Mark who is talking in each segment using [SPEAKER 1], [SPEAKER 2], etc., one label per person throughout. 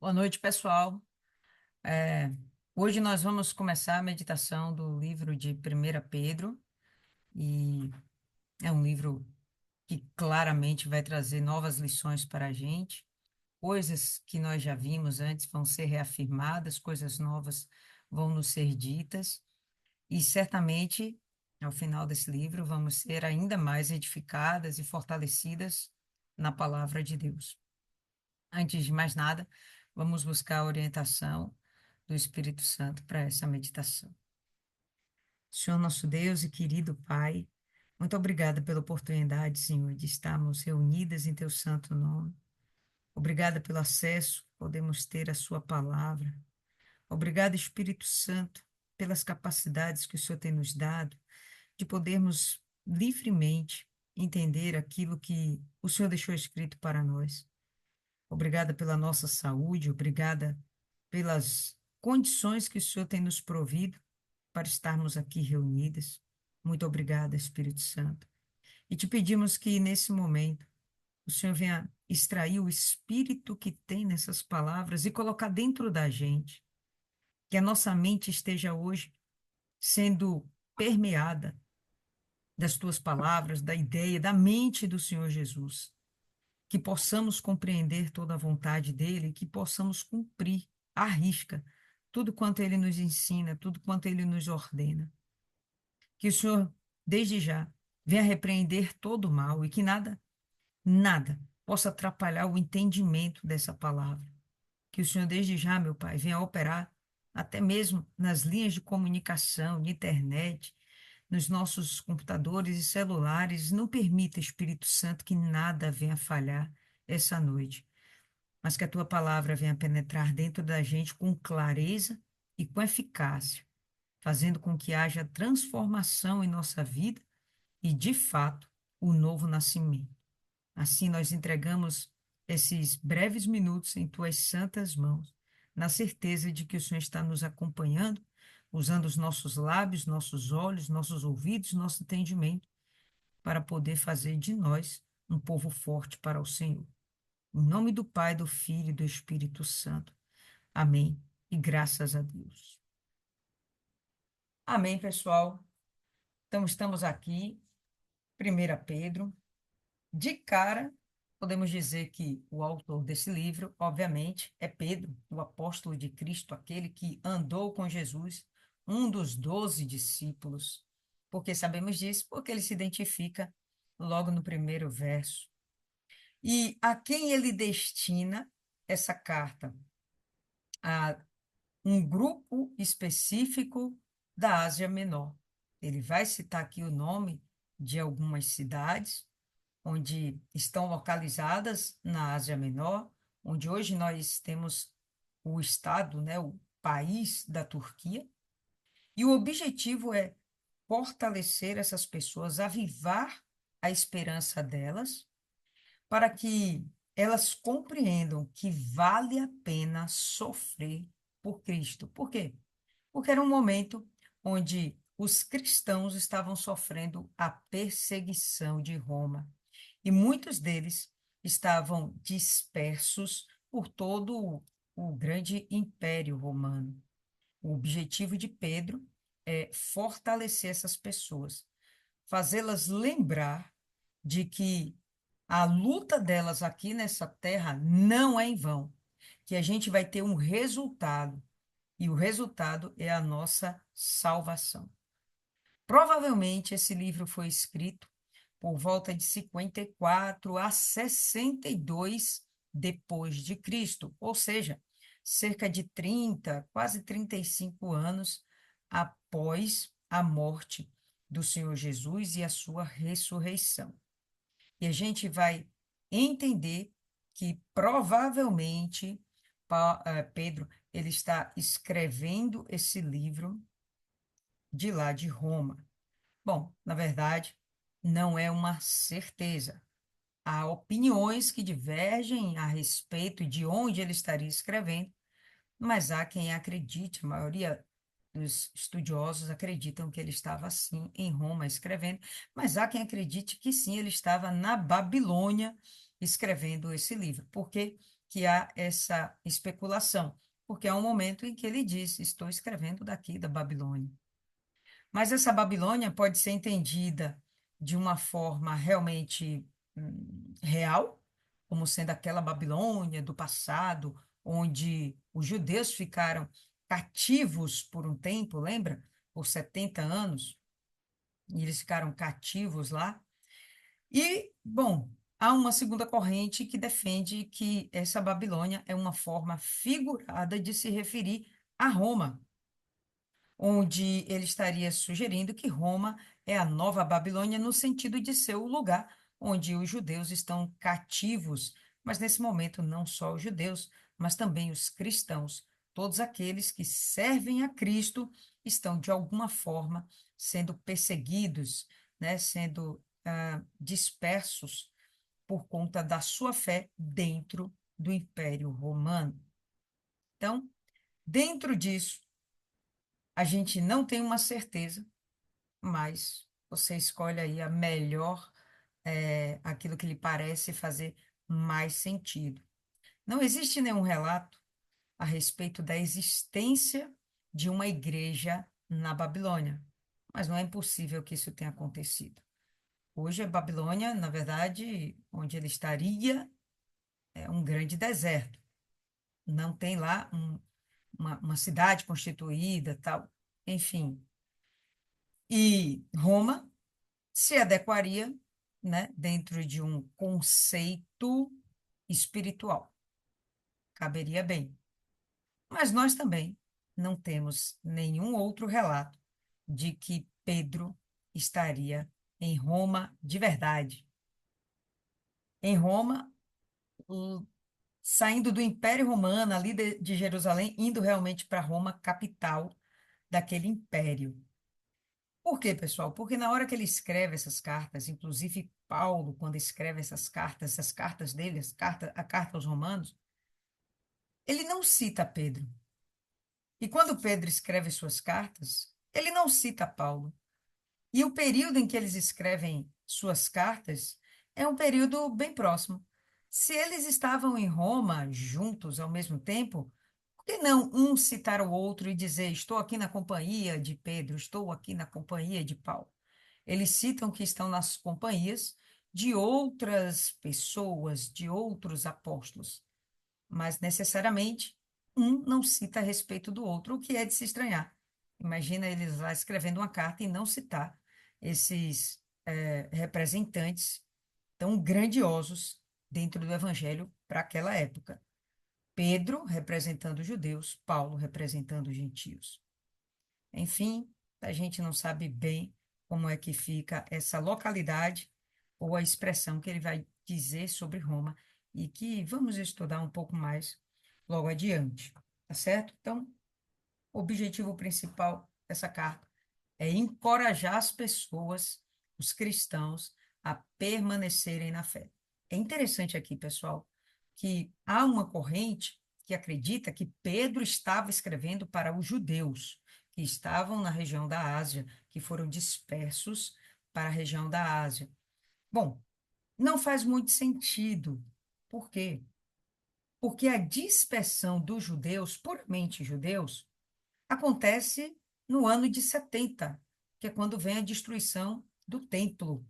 [SPEAKER 1] Boa noite, pessoal. É, Hoje nós vamos começar a meditação do livro de Primeira Pedro, e é um livro que claramente vai trazer novas lições para a gente. Coisas que nós já vimos antes vão ser reafirmadas, coisas novas vão nos ser ditas, e certamente, ao final desse livro, vamos ser ainda mais edificadas e fortalecidas na palavra de Deus. Antes de mais nada, vamos buscar a orientação do Espírito Santo para essa meditação. Senhor nosso Deus e querido Pai, muito obrigada pela oportunidade, Senhor, de estarmos reunidas em Teu santo nome. Obrigada pelo acesso que podemos ter à Sua palavra. Obrigada, Espírito Santo, pelas capacidades que o Senhor tem nos dado de podermos livremente entender aquilo que o Senhor deixou escrito para nós. Obrigada pela nossa saúde, obrigada pelas condições que o Senhor tem nos provido para estarmos aqui reunidas. Muito obrigada, Espírito Santo. E te pedimos que nesse momento o Senhor venha extrair o espírito que tem nessas palavras e colocar dentro da gente, que a nossa mente esteja hoje sendo permeada das tuas palavras, da ideia, da mente do Senhor Jesus, que possamos compreender toda a vontade dele, que possamos cumprir à risca tudo quanto ele nos ensina, tudo quanto ele nos ordena. Que o Senhor, desde já, venha repreender todo o mal e que nada possa atrapalhar o entendimento dessa palavra. Que o Senhor, desde já, meu Pai, venha operar até mesmo nas linhas de comunicação, de internet, nos nossos computadores e celulares. Não permita, Espírito Santo, que nada venha falhar essa noite, mas que a tua palavra venha penetrar dentro da gente com clareza e com eficácia, fazendo com que haja transformação em nossa vida e, de fato, o novo nascimento. Assim, nós entregamos esses breves minutos em tuas santas mãos, na certeza de que o Senhor está nos acompanhando, usando os nossos lábios, nossos olhos, nossos ouvidos, nosso entendimento, para poder fazer de nós um povo forte para o Senhor. Em nome do Pai, do Filho e do Espírito Santo. Amém. E graças a Deus. Amém, pessoal. Então, estamos aqui, 1 Pedro. De cara, podemos dizer que o autor desse livro, obviamente, é Pedro, o apóstolo de Cristo, aquele que andou com Jesus, um dos 12 discípulos. Por que sabemos disso? Porque ele se identifica logo no primeiro verso. E a quem ele destina essa carta? A um grupo específico da Ásia Menor. Ele vai citar aqui o nome de algumas cidades onde estão localizadas na Ásia Menor, onde hoje nós temos o estado, né, o país da Turquia, e o objetivo é fortalecer essas pessoas, avivar a esperança delas, para que elas compreendam que vale a pena sofrer por Cristo. Por quê? Porque era um momento onde os cristãos estavam sofrendo a perseguição de Roma e muitos deles estavam dispersos por todo o grande império romano. O objetivo de Pedro é fortalecer essas pessoas, fazê-las lembrar de que a luta delas aqui nessa terra não é em vão, que a gente vai ter um resultado, e o resultado é a nossa salvação. Provavelmente esse livro foi escrito por volta de 54 a 62 depois de Cristo, ou seja, cerca de 30, quase 35 anos após a morte do Senhor Jesus e a sua ressurreição. E a gente vai entender que provavelmente Pedro ele está escrevendo esse livro de lá de Roma. Bom, na verdade, não é uma certeza. Há opiniões que divergem a respeito de onde ele estaria escrevendo, mas há quem acredite, a maioria dos estudiosos acreditam que ele estava sim em Roma escrevendo, mas há quem acredite que sim, ele estava na Babilônia escrevendo esse livro. Por quê? que há essa especulação, porque há um momento em que ele diz: Estou escrevendo daqui da Babilônia. Mas essa Babilônia pode ser entendida de uma forma realmente real, como sendo aquela Babilônia do passado, onde os judeus ficaram cativos por um tempo, lembra? Por 70 anos, e eles ficaram cativos lá. E, bom, há uma segunda corrente que defende que essa Babilônia é uma forma figurada de se referir a Roma, onde ele estaria sugerindo que Roma é a nova Babilônia no sentido de ser o lugar onde os judeus estão cativos, mas nesse momento não só os judeus, mas também os cristãos, todos aqueles que servem a Cristo estão de alguma forma sendo perseguidos, né, sendo dispersos por conta da sua fé dentro do Império Romano. Então, dentro disso, a gente não tem uma certeza, mas você escolhe aí a melhor, aquilo que lhe parece fazer mais sentido. Não existe nenhum relato a respeito da existência de uma igreja na Babilônia, mas não é impossível que isso tenha acontecido. Hoje a Babilônia, na verdade, onde ele estaria, é um grande deserto. Não tem lá uma cidade constituída, tal. Enfim. E Roma se adequaria, né, dentro de um conceito espiritual. Caberia bem. Mas nós também não temos nenhum outro relato de que Pedro estaria em Roma de verdade. Em Roma, saindo do Império Romano, ali de Jerusalém, indo realmente para Roma, capital daquele império. Por quê, pessoal? Porque na hora que ele escreve essas cartas, inclusive Paulo, quando escreve essas cartas dele, a carta aos Romanos, ele não cita Pedro. E quando Pedro escreve suas cartas, ele não cita Paulo. E o período em que eles escrevem suas cartas é um período bem próximo. Se eles estavam em Roma juntos ao mesmo tempo, por que não um citar o outro e dizer: Estou aqui na companhia de Pedro, estou aqui na companhia de Paulo? Eles citam que estão nas companhias de outras pessoas, de outros apóstolos, mas necessariamente um não cita a respeito do outro, o que é de se estranhar. Imagina eles lá escrevendo uma carta e não citar esses representantes tão grandiosos dentro do evangelho para aquela época. Pedro representando os judeus, Paulo representando os gentios. Enfim, a gente não sabe bem como é que fica essa localidade ou a expressão que ele vai dizer sobre Roma e que vamos estudar um pouco mais logo adiante, tá certo? Então, o objetivo principal dessa carta é encorajar as pessoas, os cristãos, a permanecerem na fé. É interessante aqui, pessoal, que há uma corrente que acredita que Pedro estava escrevendo para os judeus que estavam na região da Ásia, que foram dispersos para a região da Ásia. Bom, não faz muito sentido. Por quê? Porque a dispersão dos judeus, puramente judeus, acontece no ano de 70, que é quando vem a destruição do templo.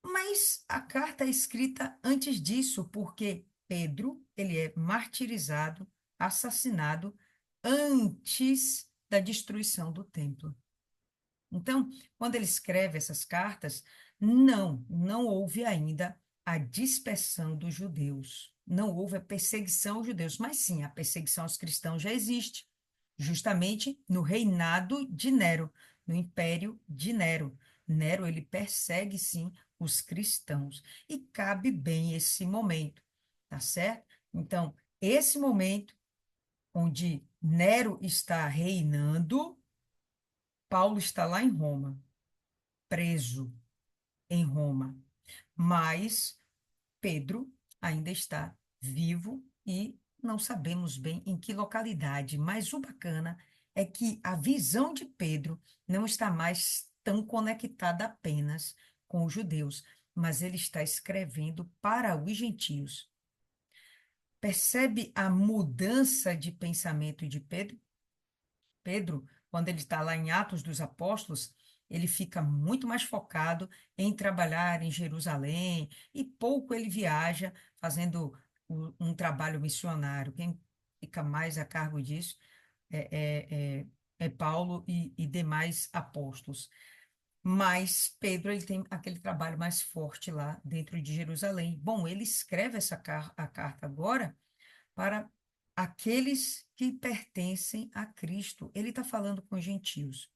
[SPEAKER 1] Mas a carta é escrita antes disso, porque Pedro, ele é martirizado, assassinado antes da destruição do templo. Então, quando ele escreve essas cartas, não houve ainda a dispersão dos judeus. Não houve a perseguição aos judeus, mas sim, a perseguição aos cristãos já existe, justamente no reinado de Nero, no império de Nero. Nero, ele persegue, sim, os cristãos. E cabe bem esse momento, tá certo? Então, esse momento onde Nero está reinando, Paulo está lá em Roma, preso em Roma, mas Pedro ainda está vivo e não sabemos bem em que localidade, mas o bacana é que a visão de Pedro não está mais tão conectada apenas com os judeus, mas ele está escrevendo para os gentios. Percebe a mudança de pensamento de Pedro? Pedro, quando ele está lá em Atos dos Apóstolos, ele fica muito mais focado em trabalhar em Jerusalém e pouco ele viaja fazendo um trabalho missionário. Quem fica mais a cargo disso é Paulo e demais apóstolos. Mas Pedro ele tem aquele trabalho mais forte lá dentro de Jerusalém. Bom, ele escreve a carta agora para aqueles que pertencem a Cristo. Ele está falando com os gentios.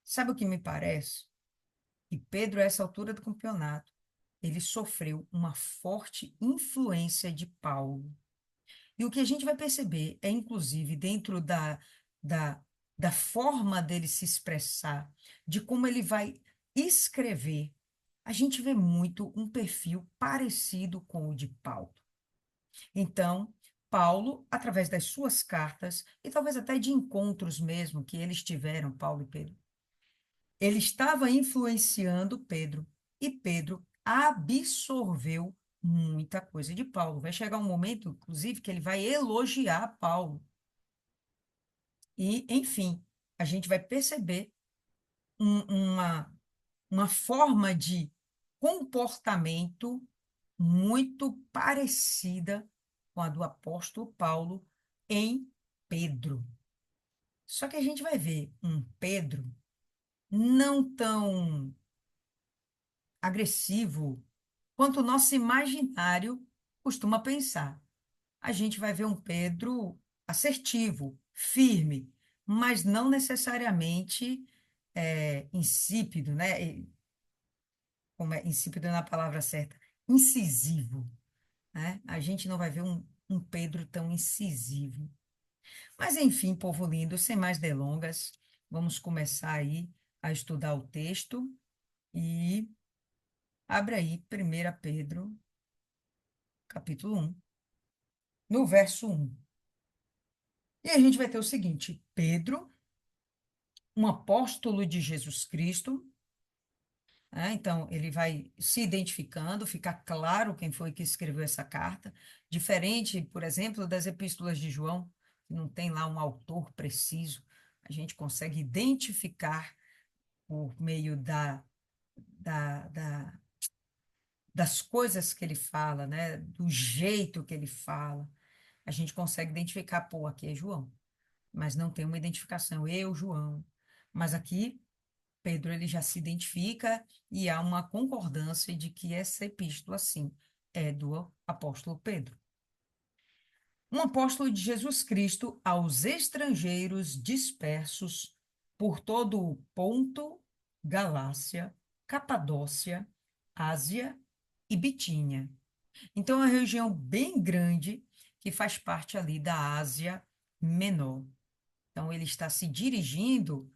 [SPEAKER 1] Sabe o que me parece? Que Pedro, a essa altura do campeonato, ele sofreu uma forte influência de Paulo. E o que a gente vai perceber é, inclusive, dentro da, da forma dele se expressar, de como ele vai escrever, a gente vê muito um perfil parecido com o de Paulo. Então, Paulo, através das suas cartas, e talvez até de encontros mesmo que eles tiveram, Paulo e Pedro, ele estava influenciando Pedro, e Pedro absorveu muita coisa de Paulo. Vai chegar um momento, inclusive, que ele vai elogiar Paulo. E, enfim, a gente vai perceber uma forma de comportamento muito parecida com a do apóstolo Paulo em Pedro. Só que a gente vai ver um Pedro não tão agressivo quanto o nosso imaginário costuma pensar. A gente vai ver um Pedro assertivo, firme, mas não necessariamente insípido, né? Como é insípido na palavra certa, incisivo, né? A gente não vai ver um Pedro tão incisivo. Mas enfim, povo lindo, sem mais delongas, vamos começar aí a estudar o texto e abre aí 1 Pedro, capítulo 1, no verso 1. E a gente vai ter o seguinte: Pedro, um apóstolo de Jesus Cristo, né? Então, ele vai se identificando, fica claro quem foi que escreveu essa carta, diferente, por exemplo, das epístolas de João, que não tem lá um autor preciso, a gente consegue identificar por meio da, da- das coisas que ele fala, né? Do jeito que ele fala, a gente consegue identificar, pô, aqui é João, mas não tem uma identificação, eu, João. Mas aqui Pedro ele já se identifica e há uma concordância de que essa epístola, sim, é do apóstolo Pedro. Um apóstolo de Jesus Cristo aos estrangeiros dispersos por todo o Ponto, Galácia, Capadócia, Ásia e Bitínia. Então, é uma região bem grande que faz parte ali da Ásia Menor. Então, ele está se dirigindo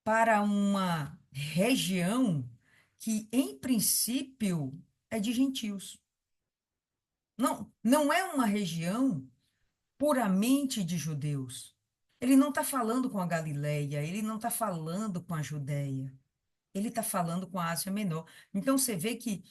[SPEAKER 1] para uma região que, em princípio, é de gentios. Não, não é uma região puramente de judeus. Ele não está falando com a Galileia, ele não está falando com a Judéia, ele está falando com a Ásia Menor. Então você vê que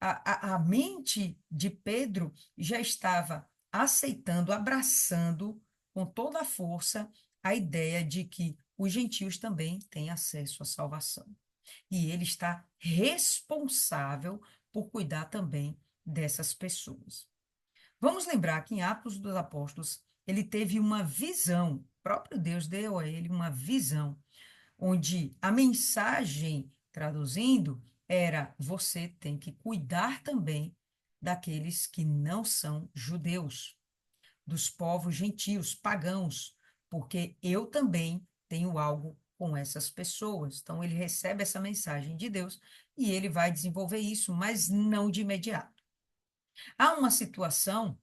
[SPEAKER 1] a mente de Pedro já estava aceitando, abraçando com toda a força a ideia de que os gentios também têm acesso à salvação. E ele está responsável por cuidar também dessas pessoas. Vamos lembrar que em Atos dos Apóstolos, ele teve uma visão, o próprio Deus deu a ele uma visão, onde a mensagem, traduzindo, era: você tem que cuidar também daqueles que não são judeus, dos povos gentios, pagãos, porque eu também tenho algo com essas pessoas. Então, ele recebe essa mensagem de Deus e ele vai desenvolver isso, mas não de imediato. Há uma situação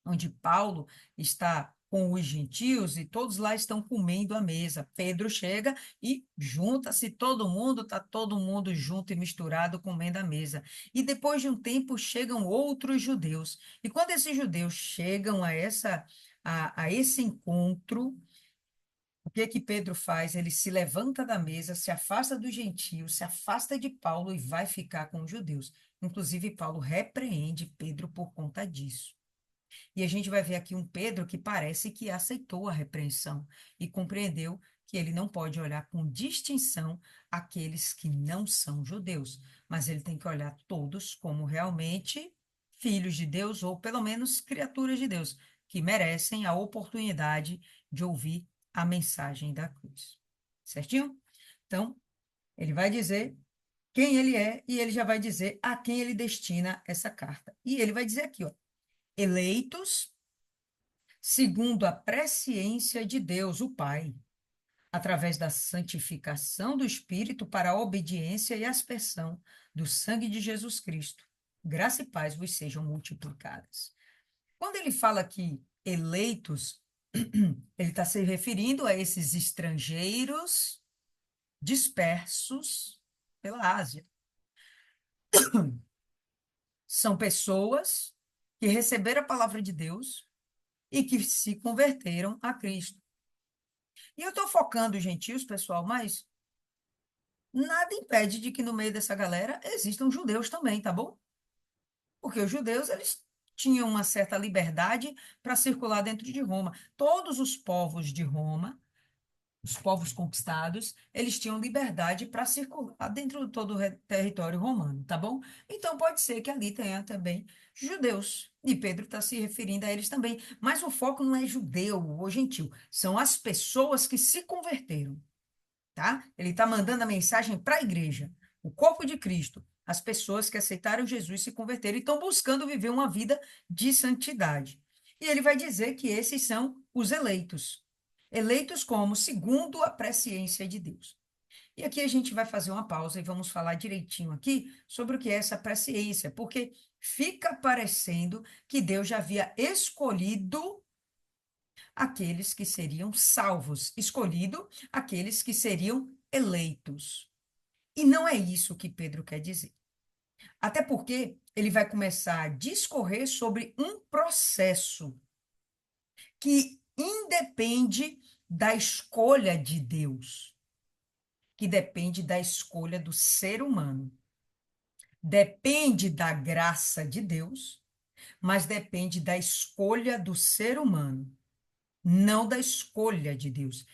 [SPEAKER 1] onde Paulo está com os gentios e todos lá estão comendo à mesa. Pedro chega e junta-se todo mundo, está todo mundo junto e misturado comendo à mesa. E depois de um tempo chegam outros judeus. E quando esses judeus chegam a esse encontro, o que que Pedro faz? Ele se levanta da mesa, se afasta dos gentios, se afasta de Paulo e vai ficar com os judeus. Inclusive, Paulo repreende Pedro por conta disso. E a gente vai ver aqui um Pedro que parece que aceitou a repreensão e compreendeu que ele não pode olhar com distinção aqueles que não são judeus, mas ele tem que olhar todos como realmente filhos de Deus, ou pelo menos criaturas de Deus, que merecem a oportunidade de ouvir a mensagem da cruz. Certinho? Então, ele vai dizer quem ele é e ele já vai dizer a quem ele destina essa carta. E ele vai dizer aqui, ó, eleitos segundo a presciência de Deus, o Pai, através da santificação do Espírito para a obediência e aspersão do sangue de Jesus Cristo. Graça e paz vos sejam multiplicadas. Quando ele fala aqui eleitos, ele está se referindo a esses estrangeiros dispersos pela Ásia. São pessoas que receberam a palavra de Deus e que se converteram a Cristo. E eu estou focando os gentios, pessoal, mas nada impede de que no meio dessa galera existam judeus também, tá bom? Porque os judeus, eles tinham uma certa liberdade para circular dentro de Roma. Todos os povos de Roma, os povos conquistados, eles tinham liberdade para circular dentro de todo o território romano, tá bom? Então pode ser que ali tenha também judeus. E Pedro está se referindo a eles também. Mas o foco não é judeu ou gentil, são as pessoas que se converteram, tá? Ele está mandando a mensagem para a igreja, o corpo de Cristo, as pessoas que aceitaram Jesus, se converteram e estão buscando viver uma vida de santidade. E ele vai dizer que esses são os eleitos. Eleitos como segundo a presciência de Deus. E aqui a gente vai fazer uma pausa e vamos falar direitinho aqui sobre o que é essa presciência, porque fica parecendo que Deus já havia escolhido aqueles que seriam salvos, escolhido aqueles que seriam eleitos. E não é isso que Pedro quer dizer. Até porque ele vai começar a discorrer sobre um processo que independe da escolha de Deus, que depende da escolha do ser humano. Depende da graça de Deus, mas depende da escolha do ser humano, não da escolha de Deus.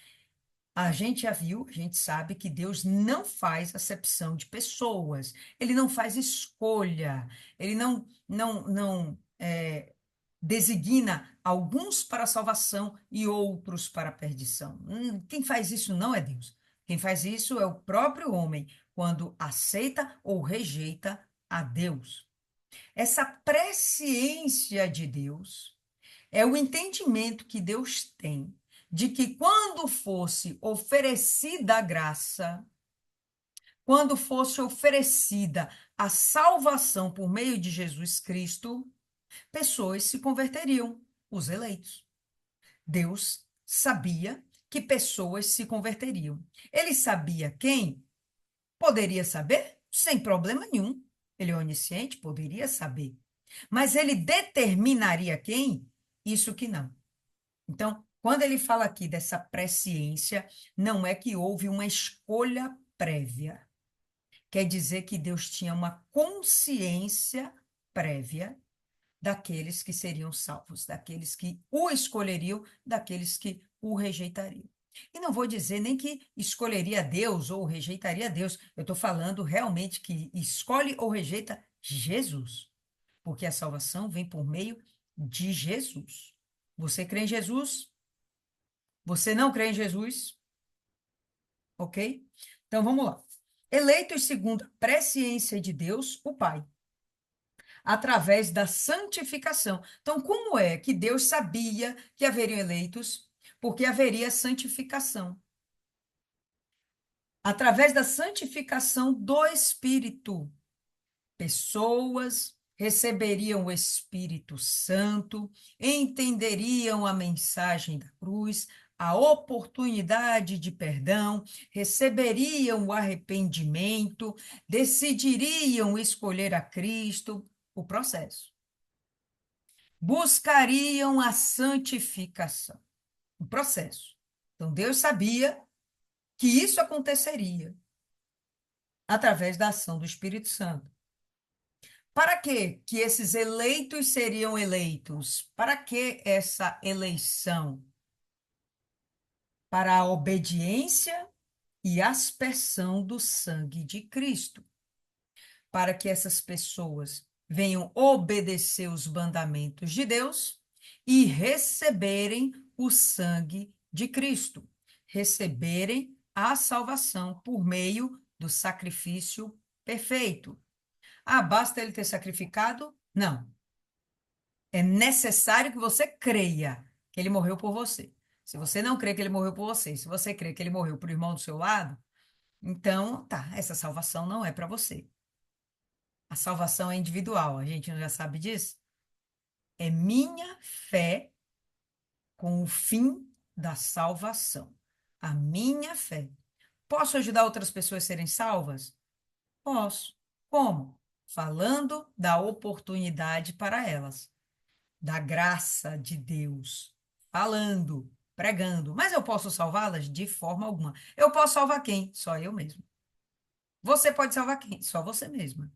[SPEAKER 1] A gente já viu, a gente sabe que Deus não faz acepção de pessoas, ele não faz escolha, ele não designa alguns para a salvação e outros para a perdição. Quem faz isso não é Deus. Quem faz isso é o próprio homem, quando aceita ou rejeita a Deus. Essa presciência de Deus é o entendimento que Deus tem de que quando fosse oferecida a graça, quando fosse oferecida a salvação por meio de Jesus Cristo, pessoas se converteriam, os eleitos. Deus sabia que pessoas se converteriam. Ele sabia quem? Poderia saber? Sem problema nenhum. Ele é onisciente, poderia saber. Mas ele determinaria quem? Isso que não. Então, quando ele fala aqui dessa presciência, não é que houve uma escolha prévia. Quer dizer que Deus tinha uma consciência prévia daqueles que seriam salvos, daqueles que o escolheriam, daqueles que o rejeitariam. E não vou dizer nem que escolheria Deus ou rejeitaria Deus. Eu estou falando realmente que escolhe ou rejeita Jesus. Porque a salvação vem por meio de Jesus. Você crê em Jesus? Você não crê em Jesus? Ok? Então vamos lá. Eleitos segundo a presciência de Deus, o Pai, através da santificação. Então, como é que Deus sabia que haveriam eleitos? Porque haveria santificação. Através da santificação do Espírito, pessoas receberiam o Espírito Santo, entenderiam a mensagem da cruz, a oportunidade de perdão, receberiam o arrependimento, decidiriam escolher a Cristo, o processo. Buscariam a santificação, o processo. Então, Deus sabia que isso aconteceria através da ação do Espírito Santo. Para que esses eleitos seriam eleitos? Para que essa eleição? Para a obediência e aspersão do sangue de Cristo, para que essas pessoas venham obedecer os mandamentos de Deus e receberem o sangue de Cristo, receberem a salvação por meio do sacrifício perfeito. Ah, basta ele ter sacrificado? Não. É necessário que você creia que ele morreu por você. Se você não crê que ele morreu por você, se você crê que ele morreu por irmão do seu lado, então, tá, essa salvação não é para você. A salvação é individual, a gente não já sabe disso? É minha fé com o fim da salvação. A minha fé. Posso ajudar outras pessoas a serem salvas? Posso. Como? Falando da oportunidade para elas, da graça de Deus. Falando, pregando. Mas eu posso salvá-las? De forma alguma. Eu posso salvar quem? Só eu mesmo. Você pode salvar quem? Só você mesma.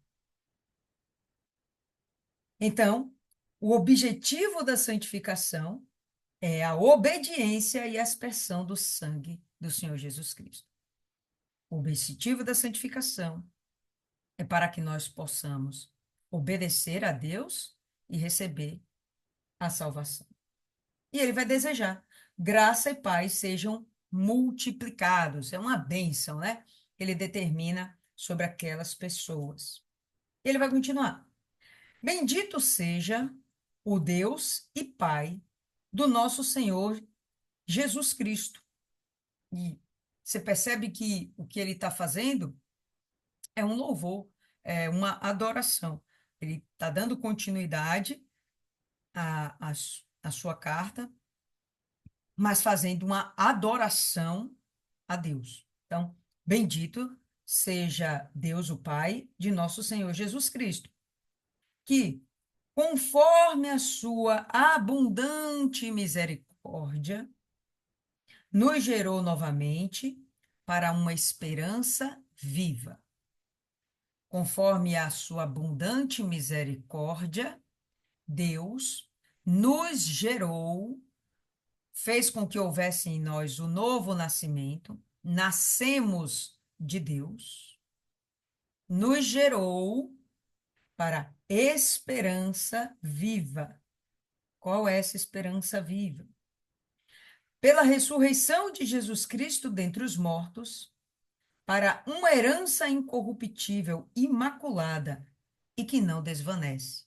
[SPEAKER 1] Então, o objetivo da santificação é a obediência e a aspersão do sangue do Senhor Jesus Cristo. O objetivo da santificação é para que nós possamos obedecer a Deus e receber a salvação. E ele vai desejar graça e paz sejam multiplicados. É uma bênção, né? Ele determina sobre aquelas pessoas. Ele vai continuar. Bendito seja o Deus e Pai do nosso Senhor Jesus Cristo. E você percebe que o que ele está fazendo é um louvor, é uma adoração. Ele está dando continuidade à sua carta, mas fazendo uma adoração a Deus. Então, bendito seja Deus, o Pai de nosso Senhor Jesus Cristo, que, conforme a sua abundante misericórdia, nos gerou novamente para uma esperança viva. Conforme a sua abundante misericórdia, Deus nos gerou, fez com que houvesse em nós o novo nascimento, nascemos de Deus, nos gerou para esperança viva. Qual é essa esperança viva? Pela ressurreição de Jesus Cristo dentre os mortos, para uma herança incorruptível, imaculada e que não desvanece.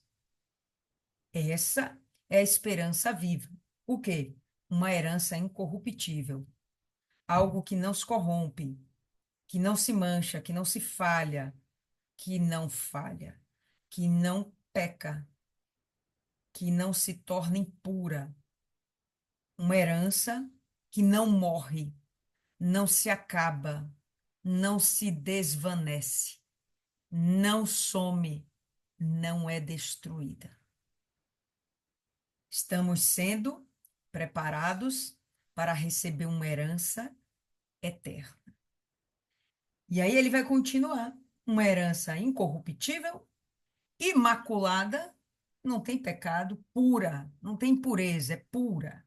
[SPEAKER 1] Essa é a esperança viva. O quê? Uma herança incorruptível, algo que não se corrompe, que não se mancha, que não se falha, que não peca, que não se torna impura. Uma herança que não morre, não se acaba, não se desvanece, não some, não é destruída. Estamos sendo preparados para receber uma herança eterna. E aí ele vai continuar. Uma herança incorruptível, imaculada, não tem pecado, pura, não tem impureza, é pura,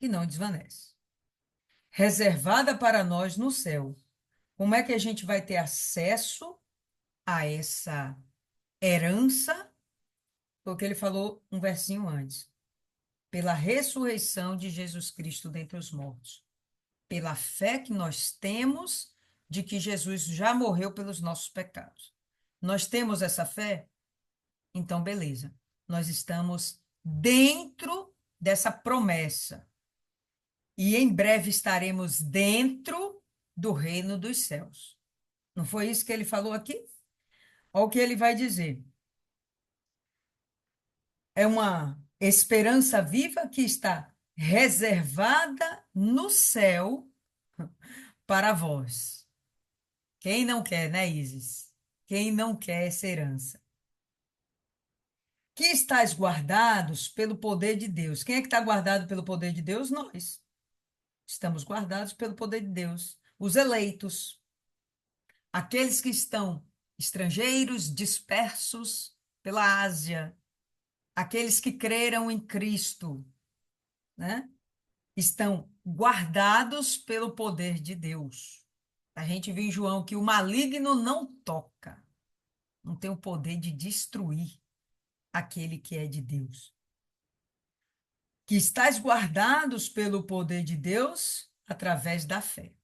[SPEAKER 1] e não desvanece. Reservada para nós no céu. Como é que a gente vai ter acesso a essa herança? Porque ele falou um versinho antes. Pela ressurreição de Jesus Cristo dentre os mortos. Pela fé que nós temos de que Jesus já morreu pelos nossos pecados. Nós temos essa fé? Então, beleza. Nós estamos dentro dessa promessa. E em breve estaremos dentro do reino dos céus. Não foi isso que ele falou aqui? Olha o que ele vai dizer. É uma esperança viva que está reservada no céu para vós. Quem não quer, né, Isis? Quem não quer essa herança? Que estáis guardados pelo poder de Deus. Quem é que está guardado pelo poder de Deus? Nós. Estamos guardados pelo poder de Deus. Os eleitos, aqueles que estão estrangeiros dispersos pela Ásia, aqueles que creram em Cristo, né? Estão guardados pelo poder de Deus. A gente viu em João que o maligno não toca, não tem o poder de destruir aquele que é de Deus. Que estáis guardados pelo poder de Deus através da fé.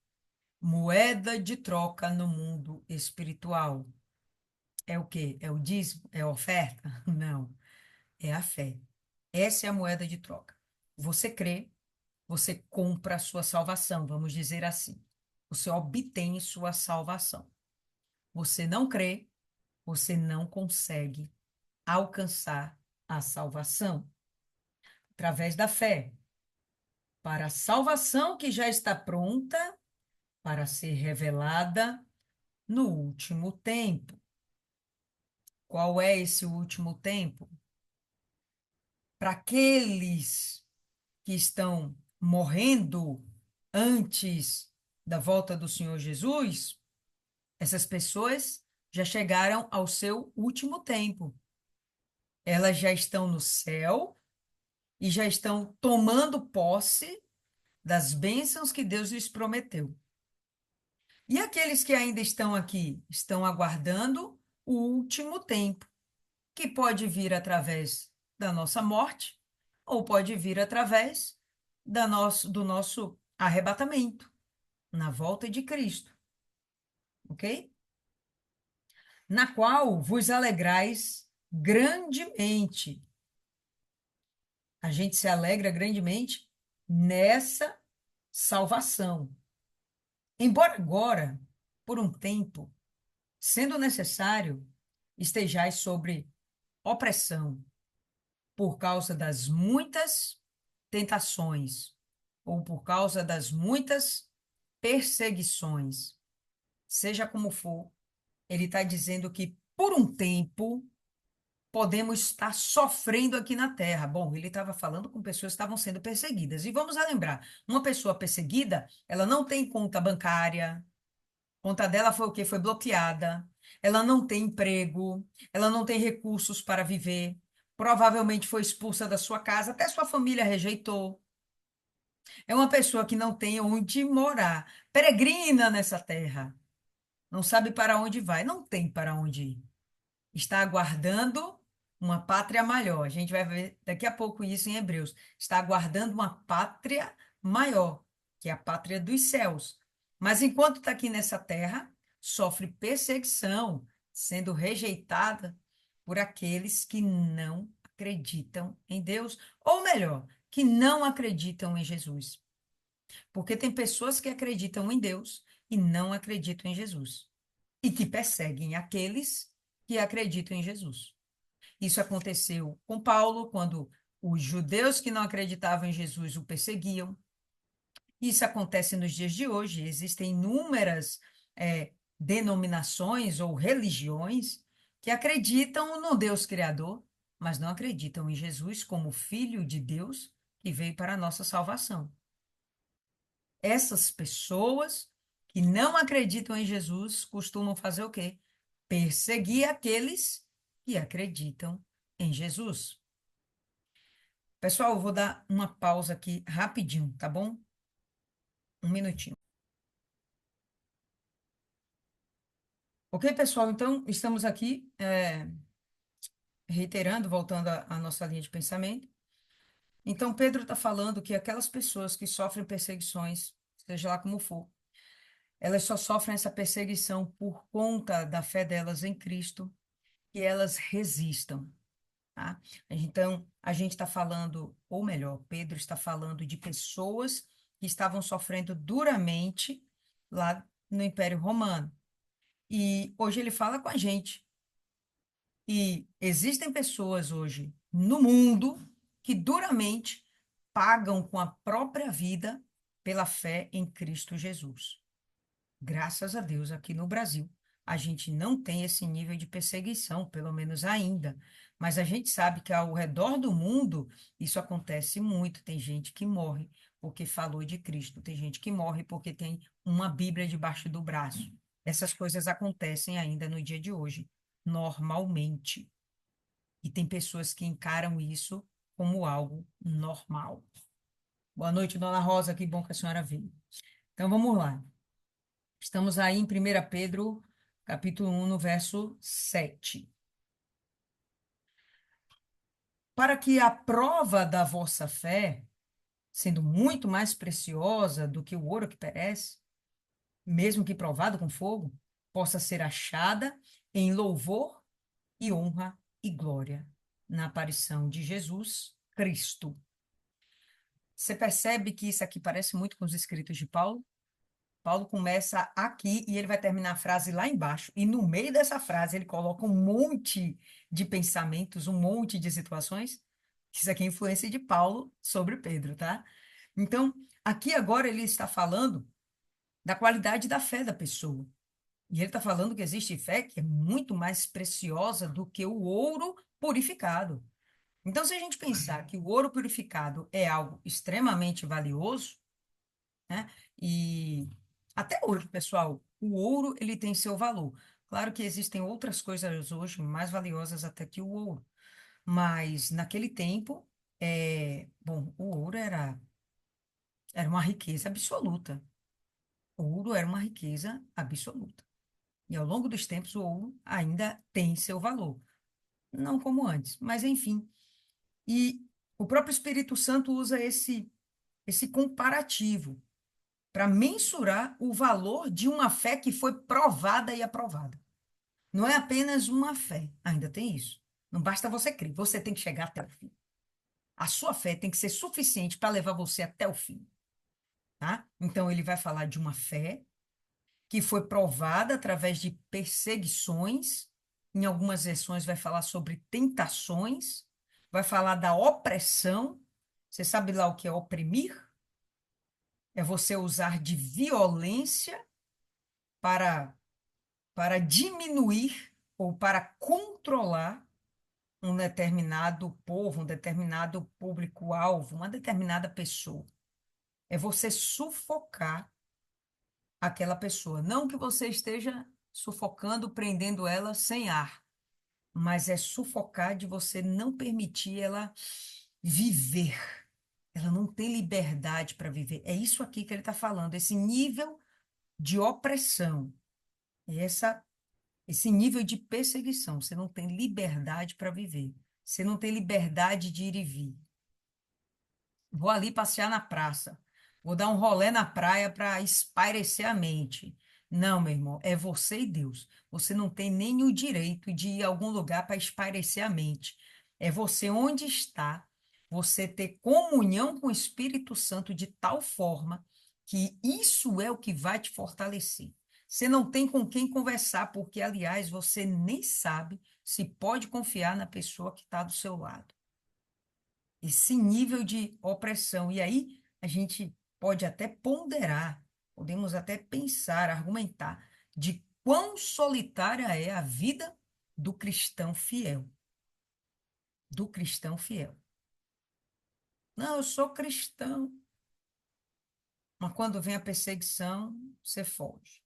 [SPEAKER 1] Moeda de troca no mundo espiritual. É o quê? É o dízimo? É a oferta? Não, é a fé. Essa é a moeda de troca. Você crê, você compra a sua salvação, vamos dizer assim. Você obtém sua salvação. Você não crê, você não consegue alcançar a salvação através da fé. Para a salvação que já está pronta para ser revelada no último tempo. Qual é esse último tempo? Para aqueles que estão morrendo antes da volta do Senhor Jesus, essas pessoas já chegaram ao seu último tempo. Elas já estão no céu e já estão tomando posse das bênçãos que Deus lhes prometeu. E aqueles que ainda estão aqui, estão aguardando o último tempo, que pode vir através da nossa morte, ou pode vir através do nosso arrebatamento, na volta de Cristo, ok? Na qual vos alegrais grandemente. A gente se alegra grandemente nessa salvação. Embora agora, por um tempo, sendo necessário, estejais sobre opressão por causa das muitas tentações ou por causa das muitas perseguições. Seja como for, ele está dizendo que por um tempo podemos estar sofrendo aqui na Terra. Bom, ele estava falando com pessoas que estavam sendo perseguidas. E vamos lembrar, uma pessoa perseguida, ela não tem conta bancária, a conta dela foi o quê? Foi bloqueada. Ela não tem emprego, ela não tem recursos para viver. Provavelmente foi expulsa da sua casa, até sua família rejeitou. É uma pessoa que não tem onde morar, peregrina nessa terra, não sabe para onde vai, não tem para onde ir. Está aguardando uma pátria maior. A gente vai ver daqui a pouco isso em Hebreus. Está aguardando uma pátria maior, que é a pátria dos céus. Mas enquanto está aqui nessa terra, sofre perseguição, sendo rejeitada por aqueles que não acreditam em Deus, ou melhor, que não acreditam em Jesus. Porque tem pessoas que acreditam em Deus e não acreditam em Jesus, e que perseguem aqueles que acreditam em Jesus. Isso aconteceu com Paulo, quando os judeus que não acreditavam em Jesus o perseguiam. Isso acontece nos dias de hoje. Existem inúmeras denominações ou religiões que acreditam no Deus Criador, mas não acreditam em Jesus como Filho de Deus que veio para a nossa salvação. Essas pessoas que não acreditam em Jesus costumam fazer o quê? Perseguir aqueles que acreditam em Jesus. Pessoal, eu vou dar uma pausa aqui rapidinho, tá bom? Um minutinho. Ok, pessoal? Então, estamos aqui reiterando, voltando à nossa linha de pensamento. Então, Pedro está falando que aquelas pessoas que sofrem perseguições, seja lá como for, elas só sofrem essa perseguição por conta da fé delas em Cristo, que elas resistam. Tá? Então, a gente está falando, ou melhor, Pedro está falando de pessoas que estavam sofrendo duramente lá no Império Romano. E hoje ele fala com a gente. E existem pessoas hoje no mundo que duramente pagam com a própria vida pela fé em Cristo Jesus. Graças a Deus, aqui no Brasil, a gente não tem esse nível de perseguição, pelo menos ainda. Mas a gente sabe que ao redor do mundo isso acontece muito. Tem gente que morre porque falou de Cristo, tem gente que morre porque tem uma Bíblia debaixo do braço. Essas coisas acontecem ainda no dia de hoje, normalmente. E tem pessoas que encaram isso como algo normal. Boa noite, dona Rosa, que bom que a senhora veio. Então vamos lá. Estamos aí em 1 Pedro, capítulo 1, no verso 7. Para que a prova da vossa fé, sendo muito mais preciosa do que o ouro que perece, mesmo que provado com fogo, possa ser achada em louvor e honra e glória na aparição de Jesus Cristo. Você percebe que isso aqui parece muito com os escritos de Paulo? Paulo começa aqui e ele vai terminar a frase lá embaixo. E no meio dessa frase ele coloca um monte de pensamentos, um monte de situações. Isso aqui é influência de Paulo sobre Pedro, tá? Então, aqui agora ele está falando da qualidade da fé da pessoa. E ele está falando que existe fé que é muito mais preciosa do que o ouro purificado. Então, se a gente pensar que o ouro purificado é algo extremamente valioso, né? E até hoje, pessoal, o ouro ele tem seu valor. Claro que existem outras coisas hoje mais valiosas até que o ouro, mas naquele tempo, bom, o ouro era uma riqueza absoluta. O ouro era uma riqueza absoluta. E ao longo dos tempos, o ouro ainda tem seu valor. Não como antes, mas enfim. E o próprio Espírito Santo usa esse comparativo para mensurar o valor de uma fé que foi provada e aprovada. Não é apenas uma fé, ainda tem isso. Não basta você crer, você tem que chegar até o fim. A sua fé tem que ser suficiente para levar você até o fim, tá? Então ele vai falar de uma fé que foi provada através de perseguições. Em algumas versões vai falar sobre tentações, vai falar da opressão. Você sabe lá o que é oprimir? É você usar de violência para diminuir ou para controlar um determinado povo, um determinado público-alvo, uma determinada pessoa. É você sufocar aquela pessoa. Não que você esteja sufocando, prendendo ela sem ar, mas é sufocar de você não permitir ela viver. Ela não tem liberdade para viver. É isso aqui que ele está falando, esse nível de opressão, esse nível de perseguição. Você não tem liberdade para viver. Você não tem liberdade de ir e vir. Vou ali passear na praça. Vou dar um rolê na praia para espairecer a mente. Não, meu irmão, é você e Deus. Você não tem nem o direito de ir a algum lugar para espairecer a mente. É você onde está, você ter comunhão com o Espírito Santo de tal forma que isso é o que vai te fortalecer. Você não tem com quem conversar, porque, aliás, você nem sabe se pode confiar na pessoa que está do seu lado, esse nível de opressão. E aí a gente pode até ponderar, podemos até pensar, argumentar de quão solitária é a vida do cristão fiel, do cristão fiel. Não, eu sou cristão, mas quando vem a perseguição, você foge.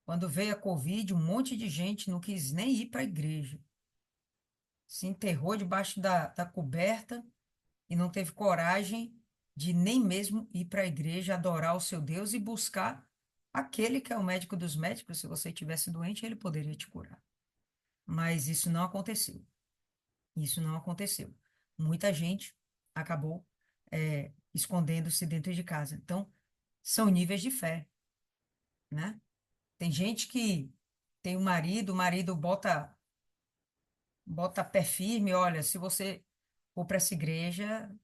[SPEAKER 1] Quando veio a Covid, um monte de gente não quis nem ir para a igreja. Se enterrou debaixo da coberta e não teve coragem de nem mesmo ir para a igreja, adorar o seu Deus e buscar aquele que é o médico dos médicos. Se você tivesse doente, ele poderia te curar. Mas isso não aconteceu. Isso não aconteceu. Muita gente acabou escondendo-se dentro de casa. Então, são níveis de fé, né? Tem gente que tem um marido, o marido bota pé firme, olha, se você for para essa igreja,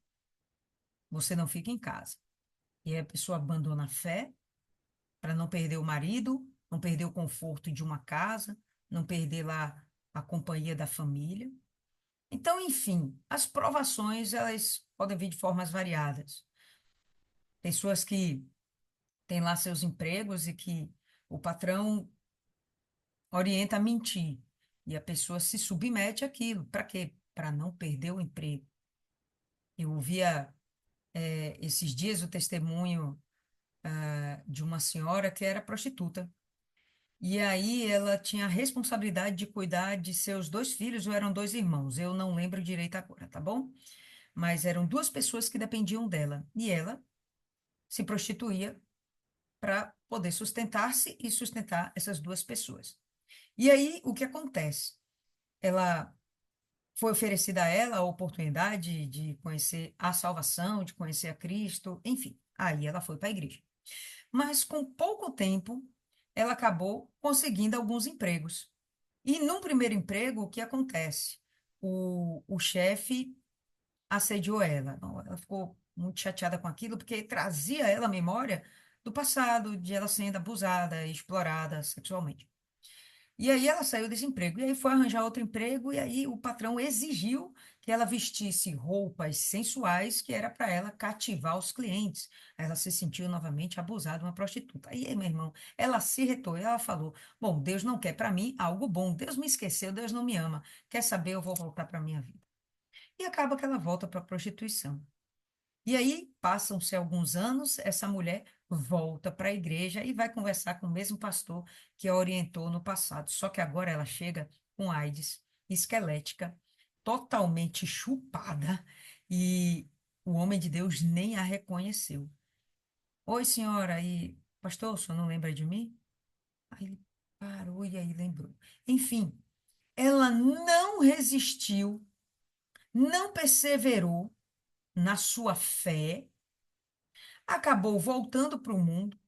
[SPEAKER 1] você não fica em casa. E aí a pessoa abandona a fé para não perder o marido, não perder o conforto de uma casa, não perder lá a companhia da família. Então, enfim, as provações, elas podem vir de formas variadas. Pessoas que têm lá seus empregos e que o patrão orienta a mentir. E a pessoa se submete àquilo. Para quê? Para não perder o emprego. Eu ouvia, esses dias o testemunho, de uma senhora que era prostituta. E aí ela tinha a responsabilidade de cuidar de seus dois filhos, ou eram dois irmãos, eu não lembro direito agora, tá bom? Mas eram duas pessoas que dependiam dela. E ela se prostituía para poder sustentar-se e sustentar essas duas pessoas. E aí, o que acontece? Ela foi oferecida a ela a oportunidade de conhecer a salvação, de conhecer a Cristo, enfim. Aí ela foi para a igreja. Mas com pouco tempo, ela acabou conseguindo alguns empregos. E num primeiro emprego, o que acontece? O chefe assediou ela. Não, ela ficou muito chateada com aquilo, porque trazia a ela a memória do passado, de ela sendo abusada e explorada sexualmente. E aí ela saiu desse emprego, e aí foi arranjar outro emprego, e aí o patrão exigiu que ela vestisse roupas sensuais, que era para ela cativar os clientes. Aí ela se sentiu novamente abusada, uma prostituta. Aí, meu irmão, ela se retou, e ela falou: Bom, Deus não quer para mim algo bom, Deus me esqueceu, Deus não me ama. Quer saber, eu vou voltar para minha vida. E acaba que ela volta para a prostituição. E aí, passam-se alguns anos, essa mulher volta para a igreja e vai conversar com o mesmo pastor que a orientou no passado. Só que agora ela chega com AIDS, esquelética, totalmente chupada, e o homem de Deus nem a reconheceu. Oi, senhora, e pastor, o senhor não lembra de mim? Aí ele parou e aí lembrou. Enfim, ela não resistiu, não perseverou na sua fé, acabou voltando para o mundo,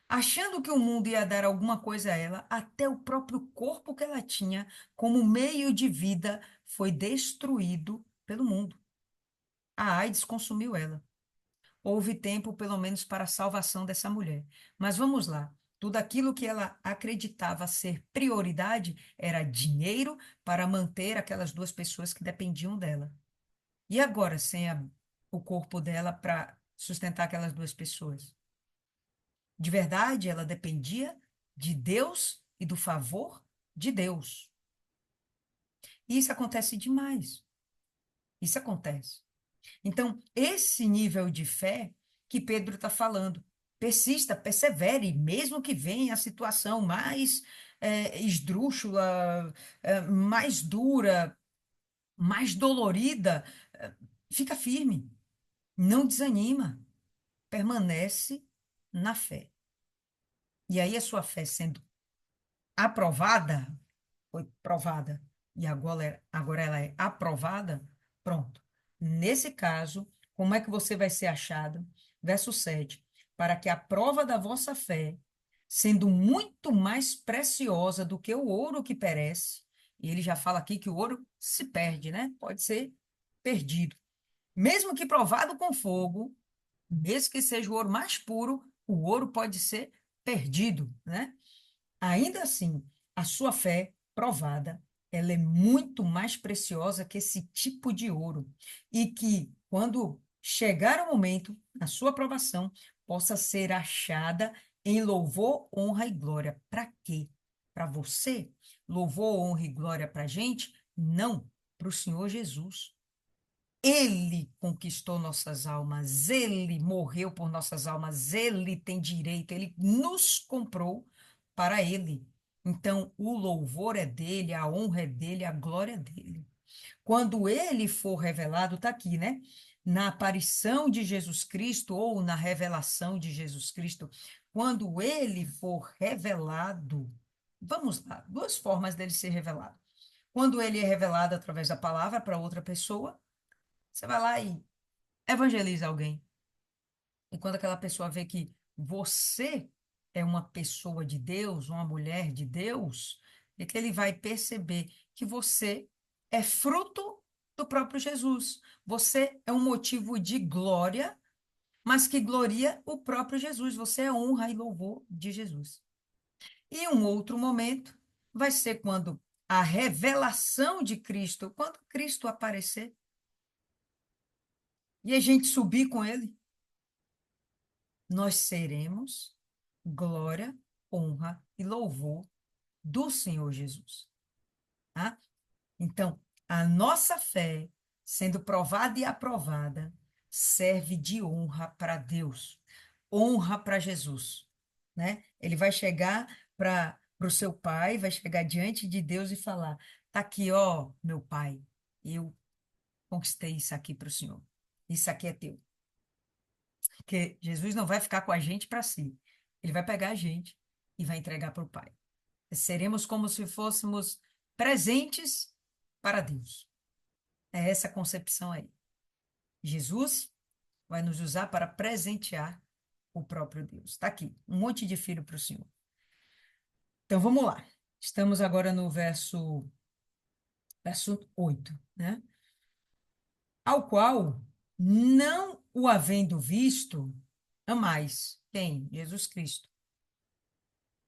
[SPEAKER 1] achando que o mundo ia dar alguma coisa a ela, até o próprio corpo que ela tinha como meio de vida foi destruído pelo mundo. A AIDS consumiu ela. Houve tempo, pelo menos, para a salvação dessa mulher. Mas vamos lá. Tudo aquilo que ela acreditava ser prioridade era dinheiro para manter aquelas duas pessoas que dependiam dela. E agora, sem o corpo dela para sustentar aquelas duas pessoas? De verdade, ela dependia de Deus e do favor de Deus. E isso acontece demais. Isso acontece. Então, esse nível de fé que Pedro está falando, persista, persevere, mesmo que venha a situação mais esdrúxula, mais dura, mais dolorida, fica firme, não desanima, permanece na fé. E aí a sua fé sendo aprovada, foi provada, e agora ela é aprovada, pronto. Nesse caso, como é que você vai ser achado? Verso 7. Para que a prova da vossa fé, sendo muito mais preciosa do que o ouro que perece, e ele já fala aqui que o ouro se perde, né? Pode ser perdido. Mesmo que provado com fogo, mesmo que seja o ouro mais puro, o ouro pode ser perdido, né? Ainda assim, a sua fé provada, ela é muito mais preciosa que esse tipo de ouro. E que, quando chegar o momento, a sua aprovação possa ser achada em louvor, honra e glória. Para quê? Para você? Louvor, honra e glória para a gente? Não, para o Senhor Jesus. Ele conquistou nossas almas, ele morreu por nossas almas, ele tem direito, ele nos comprou para ele. Então, o louvor é dele, a honra é dele, a glória é dele. Quando ele for revelado, está aqui, né? Na aparição de Jesus Cristo ou na revelação de Jesus Cristo, quando ele for revelado, vamos lá, duas formas dele ser revelado. Quando ele é revelado através da palavra para outra pessoa, você vai lá e evangeliza alguém. E quando aquela pessoa vê que você é uma pessoa de Deus, uma mulher de Deus, é que ele vai perceber que você é fruto do próprio Jesus. Você é um motivo de glória, mas que gloria o próprio Jesus. Você é honra e louvor de Jesus. E um outro momento vai ser quando a revelação de Cristo, quando Cristo aparecer e a gente subir com ele, nós seremos glória, honra e louvor do Senhor Jesus. Tá? Então, a nossa fé, sendo provada e aprovada, serve de honra para Deus, honra para Jesus, né? Ele vai chegar para para o seu pai, vai chegar diante de Deus e falar: tá aqui, ó, meu pai, eu conquistei isso aqui para o senhor. Isso aqui é teu. Porque Jesus não vai ficar com a gente para si. Ele vai pegar a gente e vai entregar para o pai. Seremos como se fôssemos presentes para Deus. É essa concepção aí. Jesus vai nos usar para presentear o próprio Deus. Está aqui, um monte de filho para o Senhor. Então vamos lá. Estamos agora no verso 8, né? Ao qual, não o havendo visto, amais. Quem? Jesus Cristo.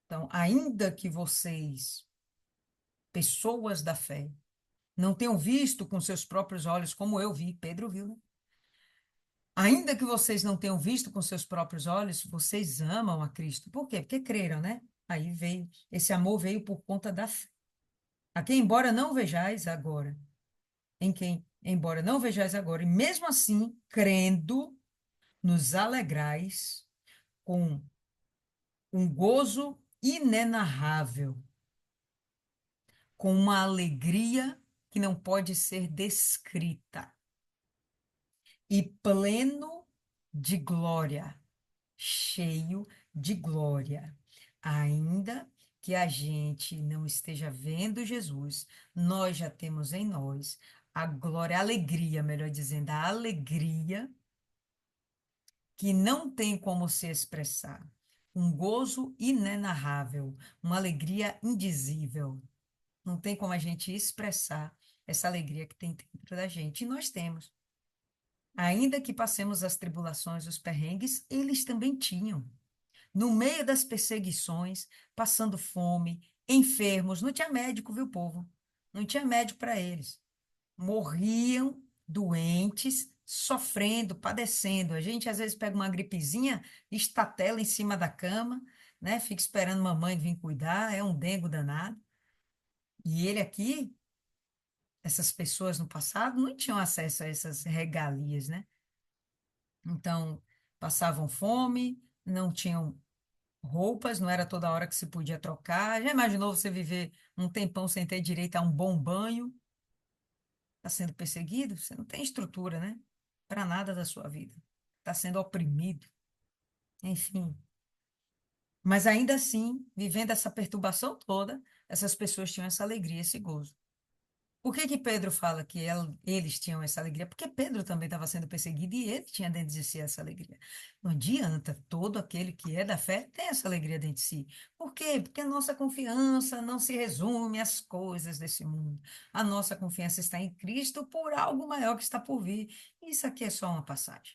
[SPEAKER 1] Então, ainda que vocês, pessoas da fé, não tenham visto com seus próprios olhos, como eu vi, Pedro viu, né? Ainda que vocês não tenham visto com seus próprios olhos, vocês amam a Cristo. Por quê? Porque creram, né? Aí veio, esse amor veio por conta da fé. A quem, embora não vejais agora, em quem, embora não vejais agora, e mesmo assim, crendo, nos alegrais com um gozo inenarrável, com uma alegria que não pode ser descrita, e pleno de glória, cheio de glória. Ainda que a gente não esteja vendo Jesus, nós já temos em nós a glória, a alegria, melhor dizendo, a alegria que não tem como se expressar. Um gozo inenarrável, uma alegria indizível. Não tem como a gente expressar essa alegria que tem dentro da gente. E nós temos. Ainda que passemos as tribulações, os perrengues, eles também tinham. No meio das perseguições, passando fome, enfermos, não tinha médico, viu, povo? Não tinha médico para eles. Morriam doentes, sofrendo, padecendo. A gente às vezes pega uma gripezinha, estatela em cima da cama, né? Fica esperando mamãe vir cuidar, é um dengo danado. E ele aqui, essas pessoas no passado, não tinham acesso a essas regalias, né? Então, passavam fome, não tinham roupas, não era toda hora que se podia trocar. Já imaginou você viver um tempão sem ter direito a um bom banho? Está sendo perseguido? Você não tem estrutura, né? Para nada da sua vida. Está sendo oprimido, enfim. Mas ainda assim, vivendo essa perturbação toda, essas pessoas tinham essa alegria, esse gozo. Por que que Pedro fala que eles tinham essa alegria? Porque Pedro também estava sendo perseguido e ele tinha dentro de si essa alegria. Não adianta, todo aquele que é da fé tem essa alegria dentro de si. Por quê? Porque a nossa confiança não se resume às coisas desse mundo. A nossa confiança está em Cristo por algo maior que está por vir. Isso aqui é só uma passagem.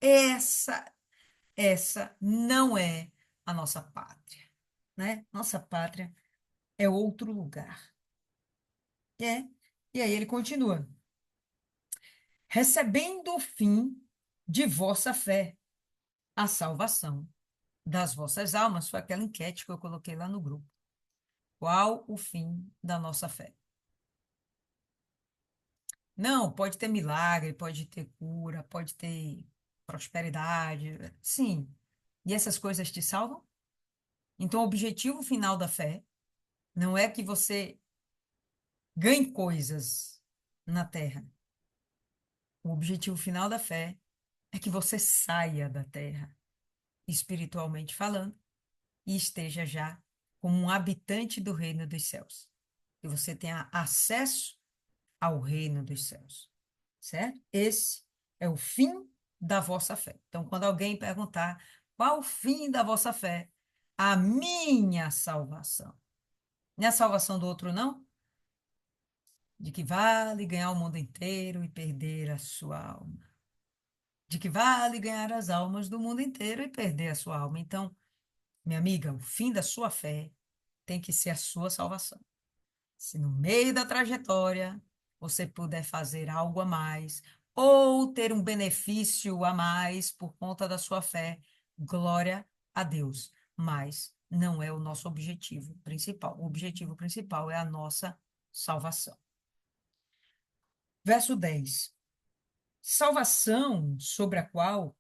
[SPEAKER 1] Essa, essa não é a nossa pátria, né? Nossa pátria é outro lugar. É. E aí ele continua. Recebendo o fim de vossa fé, a salvação das vossas almas. Foi aquela enquete que eu coloquei lá no grupo. Qual o fim da nossa fé? Não, pode ter milagre, pode ter cura, pode ter prosperidade. Sim. E essas coisas te salvam? Então, o objetivo final da fé não é que você ganhe coisas na terra. O objetivo final da fé é que você saia da terra, espiritualmente falando, e esteja já como um habitante do reino dos céus. Que você tenha acesso ao reino dos céus. Certo? Esse é o fim da vossa fé. Então, quando alguém perguntar qual o fim da vossa fé, a minha salvação. Não é a salvação do outro, não? De que vale ganhar o mundo inteiro e perder a sua alma. De que vale ganhar as almas do mundo inteiro e perder a sua alma. Então, minha amiga, o fim da sua fé tem que ser a sua salvação. Se no meio da trajetória você puder fazer algo a mais, ou ter um benefício a mais por conta da sua fé, glória a Deus. Mas não é o nosso objetivo principal. O objetivo principal é a nossa salvação. Verso 10. Salvação sobre a qual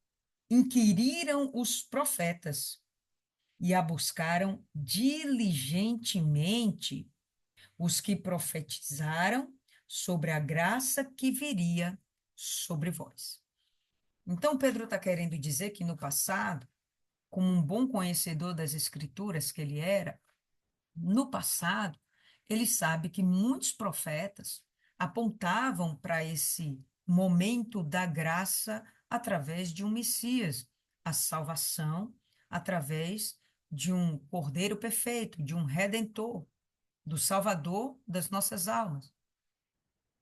[SPEAKER 1] inquiriram os profetas e a buscaram diligentemente os que profetizaram sobre a graça que viria sobre vós. Então, Pedro está querendo dizer que no passado, como um bom conhecedor das Escrituras que ele era, no passado, ele sabe que muitos profetas apontavam para esse momento da graça através de um Messias, a salvação através de um Cordeiro perfeito, de um Redentor, do Salvador das nossas almas.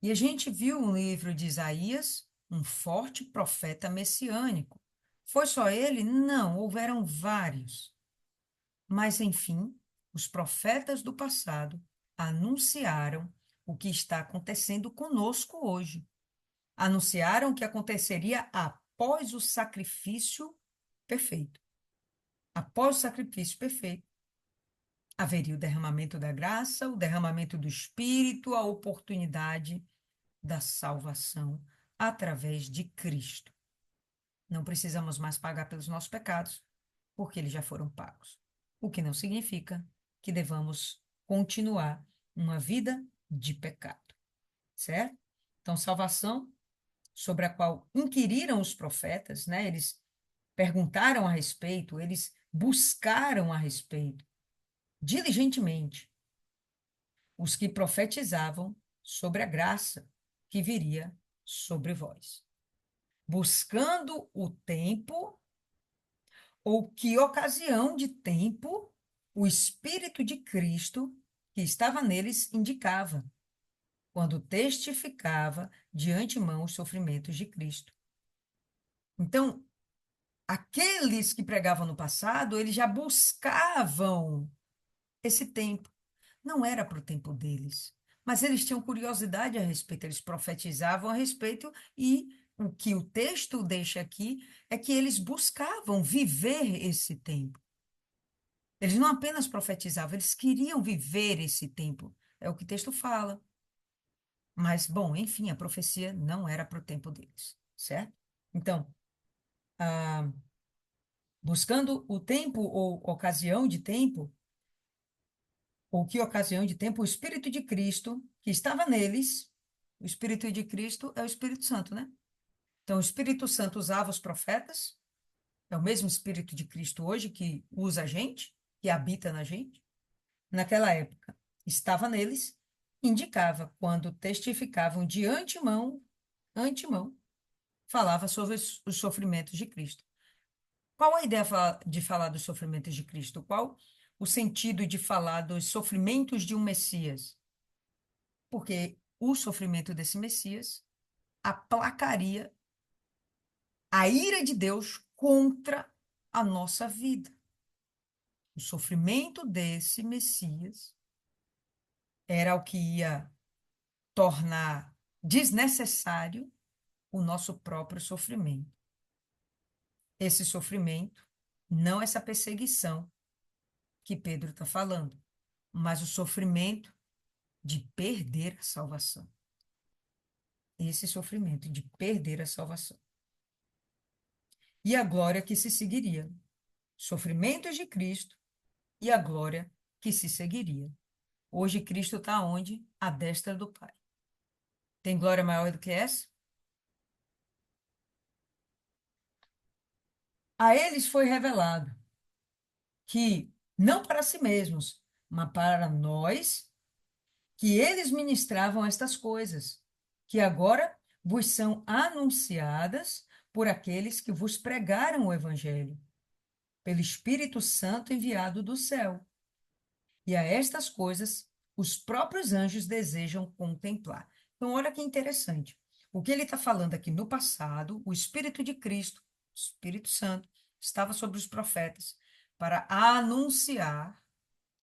[SPEAKER 1] E a gente viu no livro de Isaías um forte profeta messiânico. Foi só ele? Não, houveram vários. Mas, enfim, os profetas do passado anunciaram o que está acontecendo conosco hoje. Anunciaram o que aconteceria após o sacrifício perfeito. Após o sacrifício perfeito, haveria o derramamento da graça, o derramamento do Espírito, a oportunidade da salvação através de Cristo. Não precisamos mais pagar pelos nossos pecados, porque eles já foram pagos. O que não significa que devamos continuar uma vida de pecado, certo? Então, salvação sobre a qual inquiriram os profetas, né? Eles perguntaram a respeito, eles buscaram a respeito, diligentemente, os que profetizavam sobre a graça que viria sobre vós, buscando o tempo ou que ocasião de tempo o Espírito de Cristo que estava neles indicava, quando testificava de antemão os sofrimentos de Cristo. Então, aqueles que pregavam no passado, eles já buscavam esse tempo. Não era para o tempo deles, mas eles tinham curiosidade a respeito, eles profetizavam a respeito, e o que o texto deixa aqui é que eles buscavam viver esse tempo. Eles não apenas profetizavam, eles queriam viver esse tempo. É o que o texto fala. Mas, bom, enfim, a profecia não era para o tempo deles, certo? Então, ah, buscando o tempo ou ocasião de tempo, ou que ocasião de tempo, o Espírito de Cristo que estava neles, o Espírito de Cristo é o Espírito Santo, né? Então, o Espírito Santo usava os profetas, é o mesmo Espírito de Cristo hoje que usa a gente, que habita na gente. Naquela época, estava neles, indicava quando testificavam de antemão, falava sobre os sofrimentos de Cristo. Qual a ideia de falar dos sofrimentos de Cristo? Qual o sentido de falar dos sofrimentos de um Messias? Porque o sofrimento desse Messias aplacaria a ira de Deus contra a nossa vida. O sofrimento desse Messias era o que ia tornar desnecessário o nosso próprio sofrimento. Esse sofrimento, não essa perseguição que Pedro está falando, mas o sofrimento de perder a salvação. Esse sofrimento de perder a salvação. E a glória que se seguiria. Sofrimentos de Cristo e a glória que se seguiria. Hoje Cristo está onde? À destra do Pai. Tem glória maior do que essa? A eles foi revelado que, não para si mesmos, mas para nós, que eles ministravam estas coisas, que agora vos são anunciadas por aqueles que vos pregaram o Evangelho, pelo Espírito Santo enviado do céu. E a estas coisas os próprios anjos desejam contemplar. Então, olha que interessante. O que ele está falando aqui no passado, o Espírito de Cristo, o Espírito Santo, estava sobre os profetas para anunciar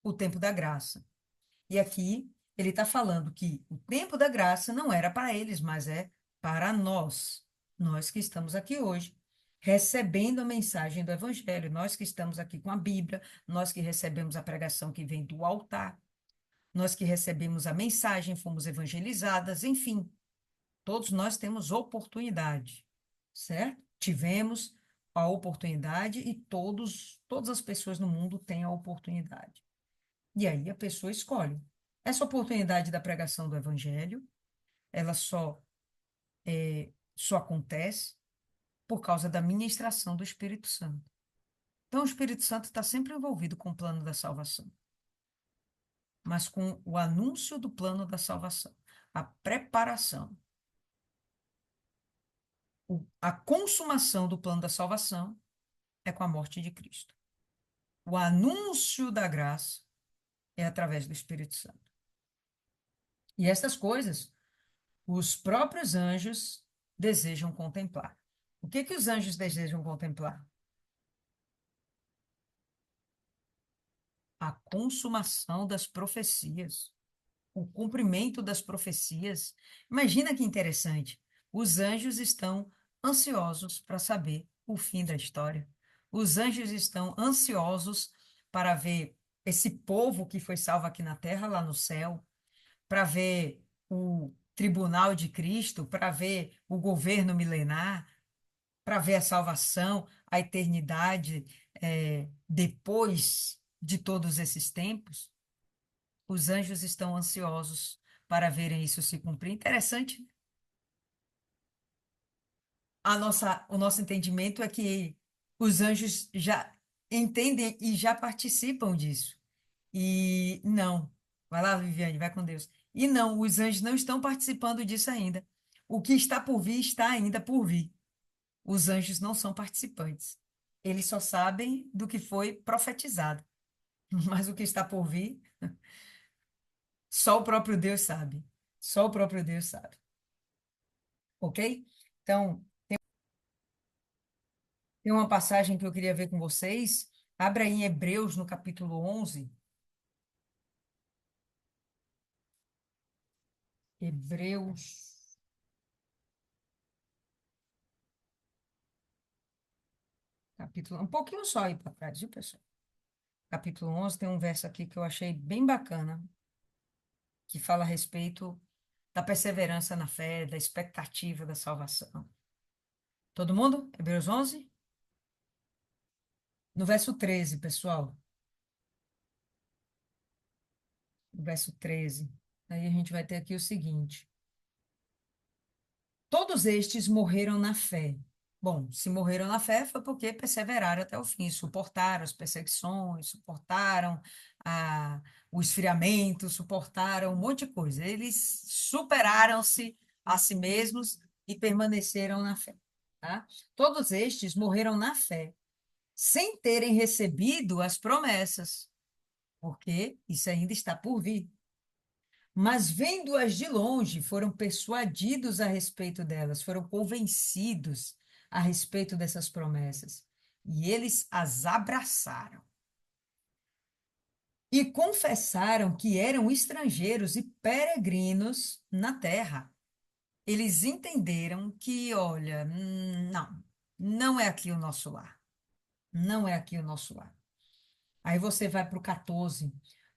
[SPEAKER 1] o tempo da graça. E aqui ele está falando que o tempo da graça não era para eles, mas é para nós, nós que estamos aqui hoje, recebendo a mensagem do Evangelho, nós que estamos aqui com a Bíblia, nós que recebemos a pregação que vem do altar, nós que recebemos a mensagem, fomos evangelizadas, enfim, todos nós temos oportunidade, certo? Tivemos a oportunidade e todas as pessoas no mundo têm a oportunidade. E aí a pessoa escolhe. Essa oportunidade da pregação do evangelho, ela só acontece por causa da ministração do Espírito Santo. Então, o Espírito Santo está sempre envolvido com o plano da salvação, mas com o anúncio do plano da salvação, a preparação, a consumação do plano da salvação é com a morte de Cristo. O anúncio da graça é através do Espírito Santo. E essas coisas, os próprios anjos desejam contemplar. O que que os anjos desejam contemplar? A consumação das profecias, o cumprimento das profecias. Imagina que interessante. Os anjos estão ansiosos para saber o fim da história. Os anjos estão ansiosos para ver esse povo que foi salvo aqui na terra, lá no céu, para ver o tribunal de Cristo, para ver o governo milenar, para ver a salvação, a eternidade, depois de todos esses tempos. Os anjos estão ansiosos para verem isso se cumprir. Interessante. O nosso entendimento é que os anjos já entendem e já participam disso. E não. Vai lá, Viviane, vai com Deus. E não, os anjos não estão participando disso ainda. O que está por vir está ainda por vir. Os anjos não são participantes. Eles só sabem do que foi profetizado. Mas o que está por vir, só o próprio Deus sabe. Só o próprio Deus sabe. Ok? Então, tem uma passagem que eu queria ver com vocês. Abra aí em Hebreus, no capítulo 11. Hebreus, capítulo... Um pouquinho só aí para trás, viu, pessoal? Capítulo 11 tem um verso aqui que eu achei bem bacana, que fala a respeito da perseverança na fé, da expectativa da salvação. Todo mundo? Hebreus 11? No verso 13, pessoal. No verso 13. Aí a gente vai ter aqui o seguinte. Todos estes morreram na fé. Bom, se morreram na fé foi porque perseveraram até o fim, suportaram as perseguições, suportaram a, o esfriamento, suportaram um monte de coisa. Eles superaram-se a si mesmos e permaneceram na fé, tá? Todos estes morreram na fé, sem terem recebido as promessas, porque isso ainda está por vir. Mas vendo-as de longe, foram persuadidos a respeito delas, foram convencidos a respeito dessas promessas. E eles as abraçaram. E confessaram que eram estrangeiros e peregrinos na terra. Eles entenderam que, olha, não, não é aqui o nosso lar. Não é aqui o nosso lar. Aí você vai para o 14.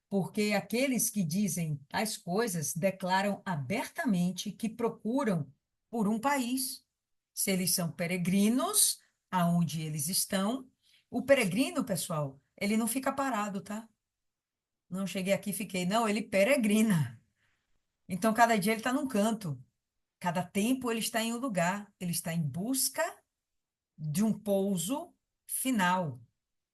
[SPEAKER 1] Porque aqueles que dizem tais coisas declaram abertamente que procuram por um país. Se eles são peregrinos, aonde eles estão, o peregrino, pessoal, ele não fica parado, tá? Não cheguei aqui e fiquei. Não, ele peregrina. Então, cada dia ele está num canto. Cada tempo ele está em um lugar. Ele está em busca de um pouso final.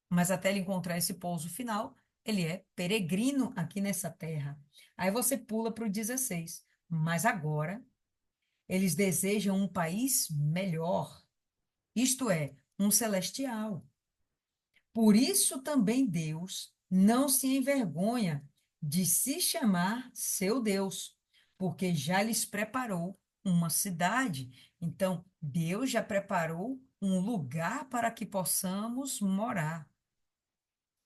[SPEAKER 1] Mas até ele encontrar esse pouso final, ele é peregrino aqui nessa terra. Aí você pula para o 16. Mas agora, eles desejam um país melhor, isto é, um celestial. Por isso também Deus não se envergonha de se chamar seu Deus, porque já lhes preparou uma cidade. Então, Deus já preparou um lugar para que possamos morar.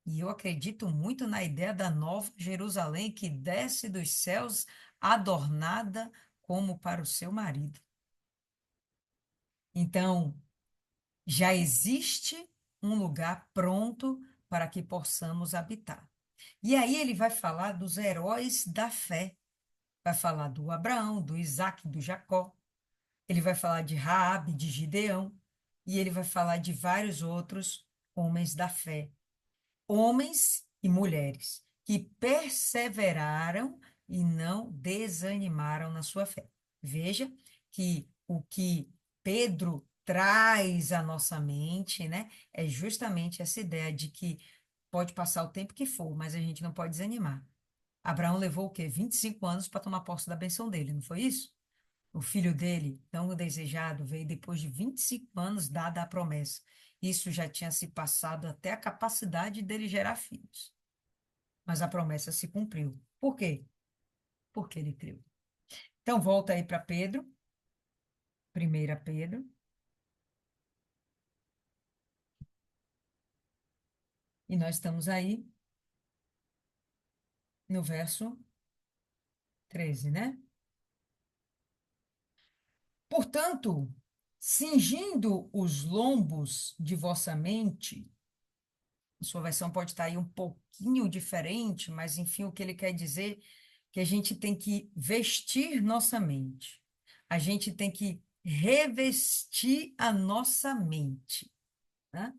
[SPEAKER 1] E eu acredito muito na ideia da nova Jerusalém que desce dos céus adornada como para o seu marido. Então, já existe um lugar pronto para que possamos habitar. E aí ele vai falar dos heróis da fé. Vai falar do Abraão, do Isaque, do Jacó. Ele vai falar de Raabe, de Gideão. e ele vai falar de vários outros homens da fé, homens e mulheres que perseveraram e não desanimaram na sua fé. Veja que o que Pedro traz à nossa mente, né, é justamente essa ideia de que pode passar o tempo que for, mas a gente não pode desanimar. Abraão levou o quê? 25 anos para tomar posse da bênção dele, não foi isso? O filho dele, tão desejado, veio depois de 25 anos dada a promessa. Isso já tinha se passado até a capacidade dele gerar filhos. Mas a promessa se cumpriu. Por quê? Porque ele creu. Então, volta aí para Pedro, 1 Pedro, e nós estamos aí no verso 13, né? Portanto, cingindo os lombos de vossa mente, sua versão pode estar aí um pouquinho diferente, mas enfim, o que ele quer dizer é que a gente tem que vestir nossa mente. A gente tem que revestir a nossa mente, né?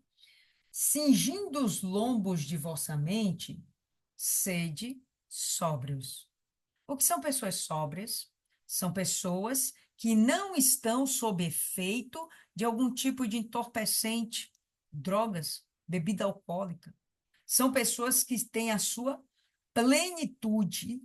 [SPEAKER 1] Cingindo os lombos de vossa mente, sede sóbrios. O que são pessoas sóbrias? São pessoas que não estão sob efeito de algum tipo de entorpecente, drogas, bebida alcoólica. São pessoas que têm a sua plenitude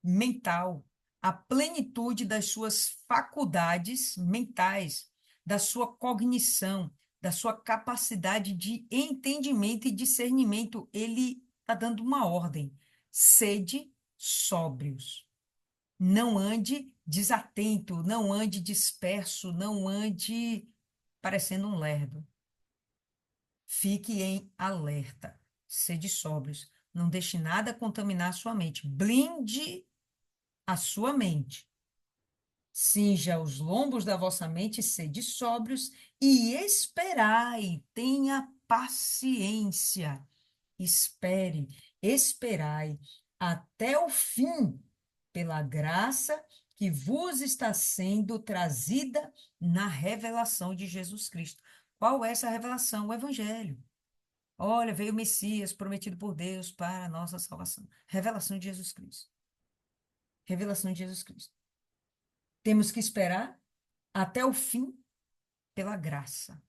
[SPEAKER 1] mental, a plenitude das suas faculdades mentais, da sua cognição, da sua capacidade de entendimento e discernimento. Ele está dando uma ordem: sede sóbrios. Não ande desatento, não ande disperso, não ande parecendo um lerdo. Fique em alerta. Sede sóbrios. Não deixe nada contaminar a sua mente. Blinde a sua mente. Cinja os lombos da vossa mente, sede sóbrios e esperai, tenha paciência. Espere, esperai até o fim, pela graça que vos está sendo trazida na revelação de Jesus Cristo. Qual é essa revelação? O Evangelho. Olha, veio o Messias prometido por Deus para a nossa salvação. Revelação de Jesus Cristo. Revelação de Jesus Cristo. Temos que esperar até o fim pela graça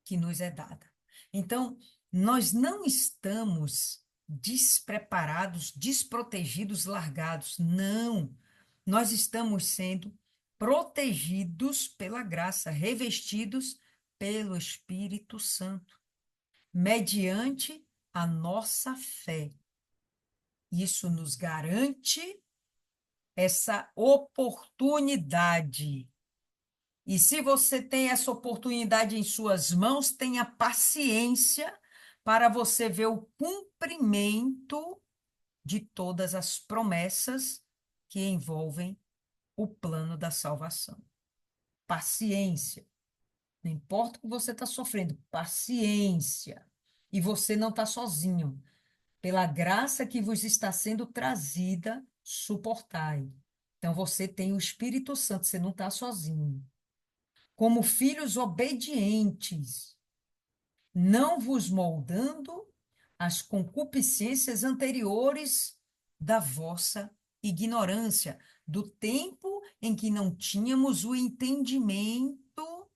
[SPEAKER 1] que nos é dada. Então, nós não estamos despreparados, desprotegidos, largados. Não. Nós estamos sendo protegidos pela graça, revestidos pelo Espírito Santo, mediante a nossa fé. Isso nos garante essa oportunidade. E se você tem essa oportunidade em suas mãos, tenha paciência para você ver o cumprimento de todas as promessas que envolvem o plano da salvação. Paciência. Não importa o que você está sofrendo, paciência. E você não está sozinho. Pela graça que vos está sendo trazida, suportai. Então você tem o Espírito Santo, você não está sozinho. Como filhos obedientes, não vos moldando as concupiscências anteriores da vossa ignorância, do tempo em que não tínhamos o entendimento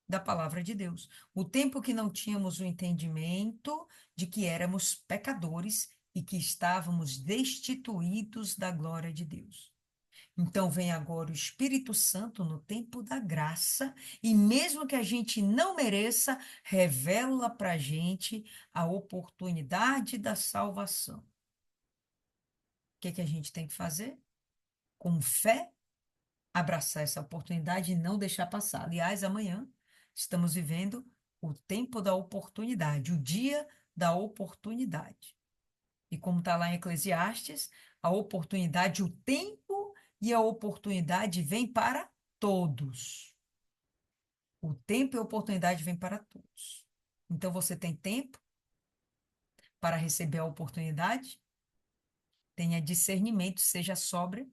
[SPEAKER 1] da palavra de Deus, o tempo que não tínhamos o entendimento de que éramos pecadores e que estávamos destituídos da glória de Deus. Então vem agora o Espírito Santo no tempo da graça, e mesmo que a gente não mereça, revela para a gente a oportunidade da salvação. O que que a gente tem que fazer? Com fé, abraçar essa oportunidade e não deixar passar. Aliás, amanhã estamos vivendo o tempo da oportunidade, o dia da oportunidade. E como está lá em Eclesiastes, a oportunidade, o tempo e a oportunidade vem para todos. O tempo e a oportunidade vem para todos. Então você tem tempo para receber a oportunidade, tenha discernimento, seja sóbrio,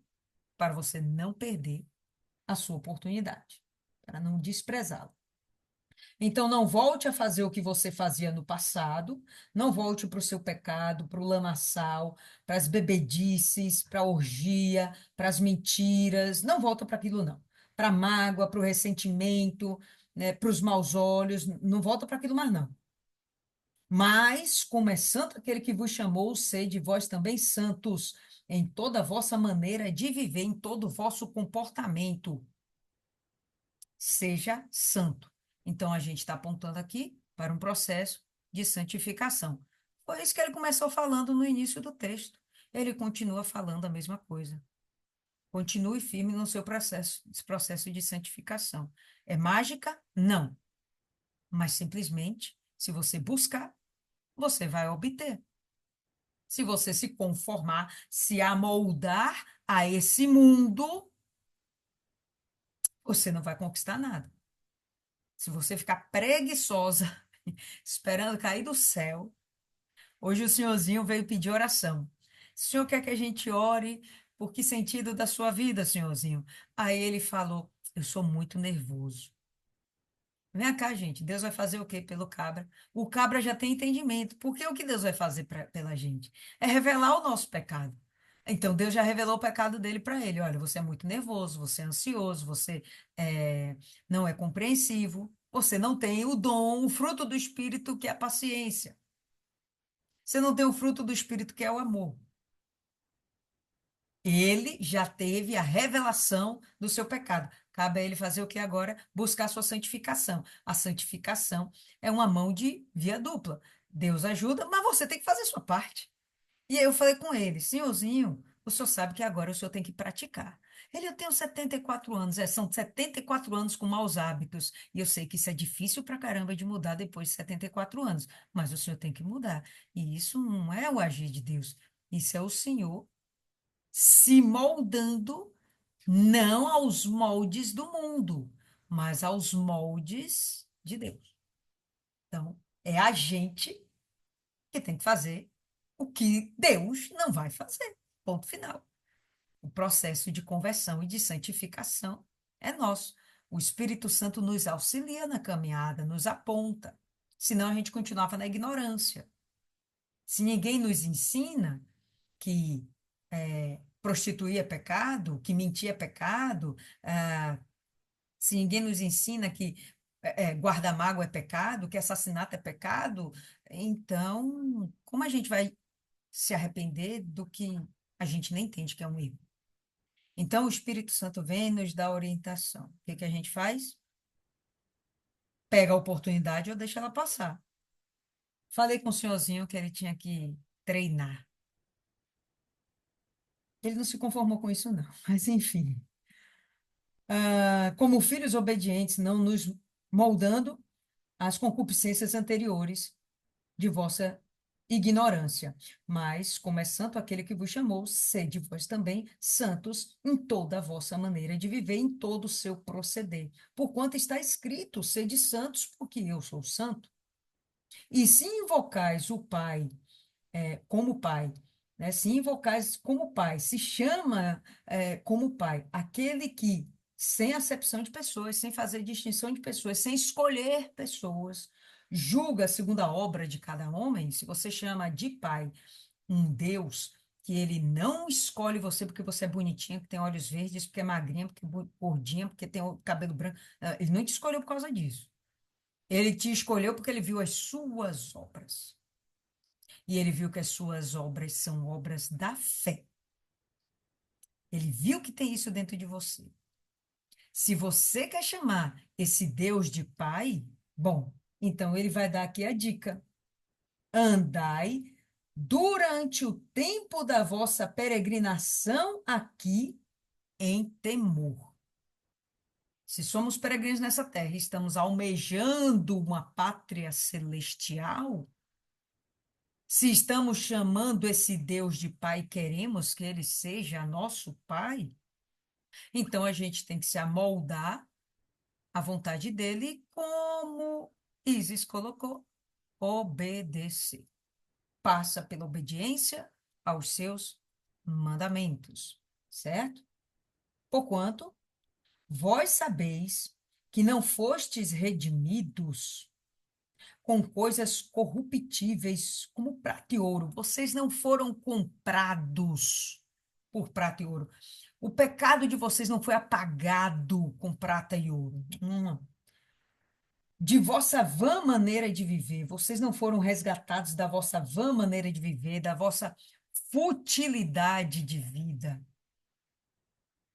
[SPEAKER 1] para você não perder a sua oportunidade, para não desprezá-la. Então, não volte a fazer o que você fazia no passado, não volte para o seu pecado, para o lamaçal, para as bebedices, para a orgia, para as mentiras, não volta para aquilo, não. Para a mágoa, para o ressentimento, né, para os maus olhos, não volta para aquilo mais, não. Mas, como é santo aquele que vos chamou, sede vós também santos em toda a vossa maneira de viver, em todo o vosso comportamento. Seja santo. Então, a gente está apontando aqui para um processo de santificação. Foi isso que ele começou falando no início do texto. Ele continua falando a mesma coisa. Continue firme no seu processo, esse processo de santificação. É mágica? Não. Mas simplesmente, se você buscar, você vai obter. Se você se conformar, se amoldar a esse mundo, você não vai conquistar nada. Se você ficar preguiçosa, esperando cair do céu, hoje o senhorzinho veio pedir oração. O senhor quer que a gente ore por que sentido da sua vida, senhorzinho? Aí ele falou: eu sou muito nervoso. Vem cá, gente. Deus vai fazer o quê pelo cabra? O cabra já tem entendimento. Porque o que Deus vai fazer pela gente? É revelar o nosso pecado. Então, Deus já revelou o pecado dele para ele. Olha, você é muito nervoso, você é ansioso, você não é compreensivo, você não tem o dom, o fruto do Espírito, que é a paciência. Você não tem o fruto do Espírito, que é o amor. Ele já teve a revelação do seu pecado. Cabe a ele fazer o que agora? Buscar a sua santificação. A santificação é uma mão de via dupla. Deus ajuda, mas você tem que fazer a sua parte. E aí eu falei com ele, senhorzinho, o senhor sabe que agora o senhor tem que praticar. Ele, eu tenho 74 anos, são 74 anos com maus hábitos, e eu sei que isso é difícil pra caramba de mudar depois de 74 anos, mas o senhor tem que mudar. E isso não é o agir de Deus, isso é o Senhor se moldando não aos moldes do mundo, mas aos moldes de Deus. Então, é a gente que tem que fazer o que Deus não vai fazer. Ponto final. O processo de conversão e de santificação é nosso. O Espírito Santo nos auxilia na caminhada, nos aponta. Senão a gente continuava na ignorância. Se ninguém nos ensina que prostituir é pecado, que mentir é pecado, se ninguém nos ensina que guardar mágoa é pecado, que assassinato é pecado, então como a gente vai se arrepender do que a gente nem entende que é um erro? Então o Espírito Santo vem e nos dá orientação. O que que a gente faz? Pega a oportunidade ou deixa ela passar. Falei com o senhorzinho que ele tinha que treinar. Ele não se conformou com isso, não, mas enfim. Como filhos obedientes, não nos moldando às concupiscências anteriores de vossa ignorância. Mas, como é santo aquele que vos chamou, sede vós também santos em toda a vossa maneira de viver, em todo o seu proceder. Porquanto está escrito, sede santos, porque eu sou santo. E se invocais o Pai como Pai, né? Se invocais como Pai, se chama como Pai, aquele que, sem acepção de pessoas, sem fazer distinção de pessoas, sem escolher pessoas, julga segundo a obra de cada homem. Se você chama de Pai um Deus que ele não escolhe você porque você é bonitinha, que tem olhos verdes, porque é magrinha, porque é gordinha, porque tem o cabelo branco, ele não te escolheu por causa disso. Ele te escolheu porque ele viu as suas obras. E ele viu que as suas obras são obras da fé. Ele viu que tem isso dentro de você. Se você quer chamar esse Deus de Pai, bom, então ele vai dar aqui a dica. Andai durante o tempo da vossa peregrinação aqui em temor. Se somos peregrinos nessa terra e estamos almejando uma pátria celestial, se estamos chamando esse Deus de Pai, queremos que ele seja nosso Pai, então a gente tem que se amoldar à vontade dele, como Isis colocou, obedecer. Passa pela obediência aos seus mandamentos, certo? Porquanto vós sabeis que não fostes redimidos com coisas corruptíveis, como prata e ouro. Vocês não foram comprados por prata e ouro. O pecado de vocês não foi apagado com prata e ouro. De vossa vã maneira de viver. Vocês não foram resgatados da vossa vã maneira de viver, da vossa futilidade de vida,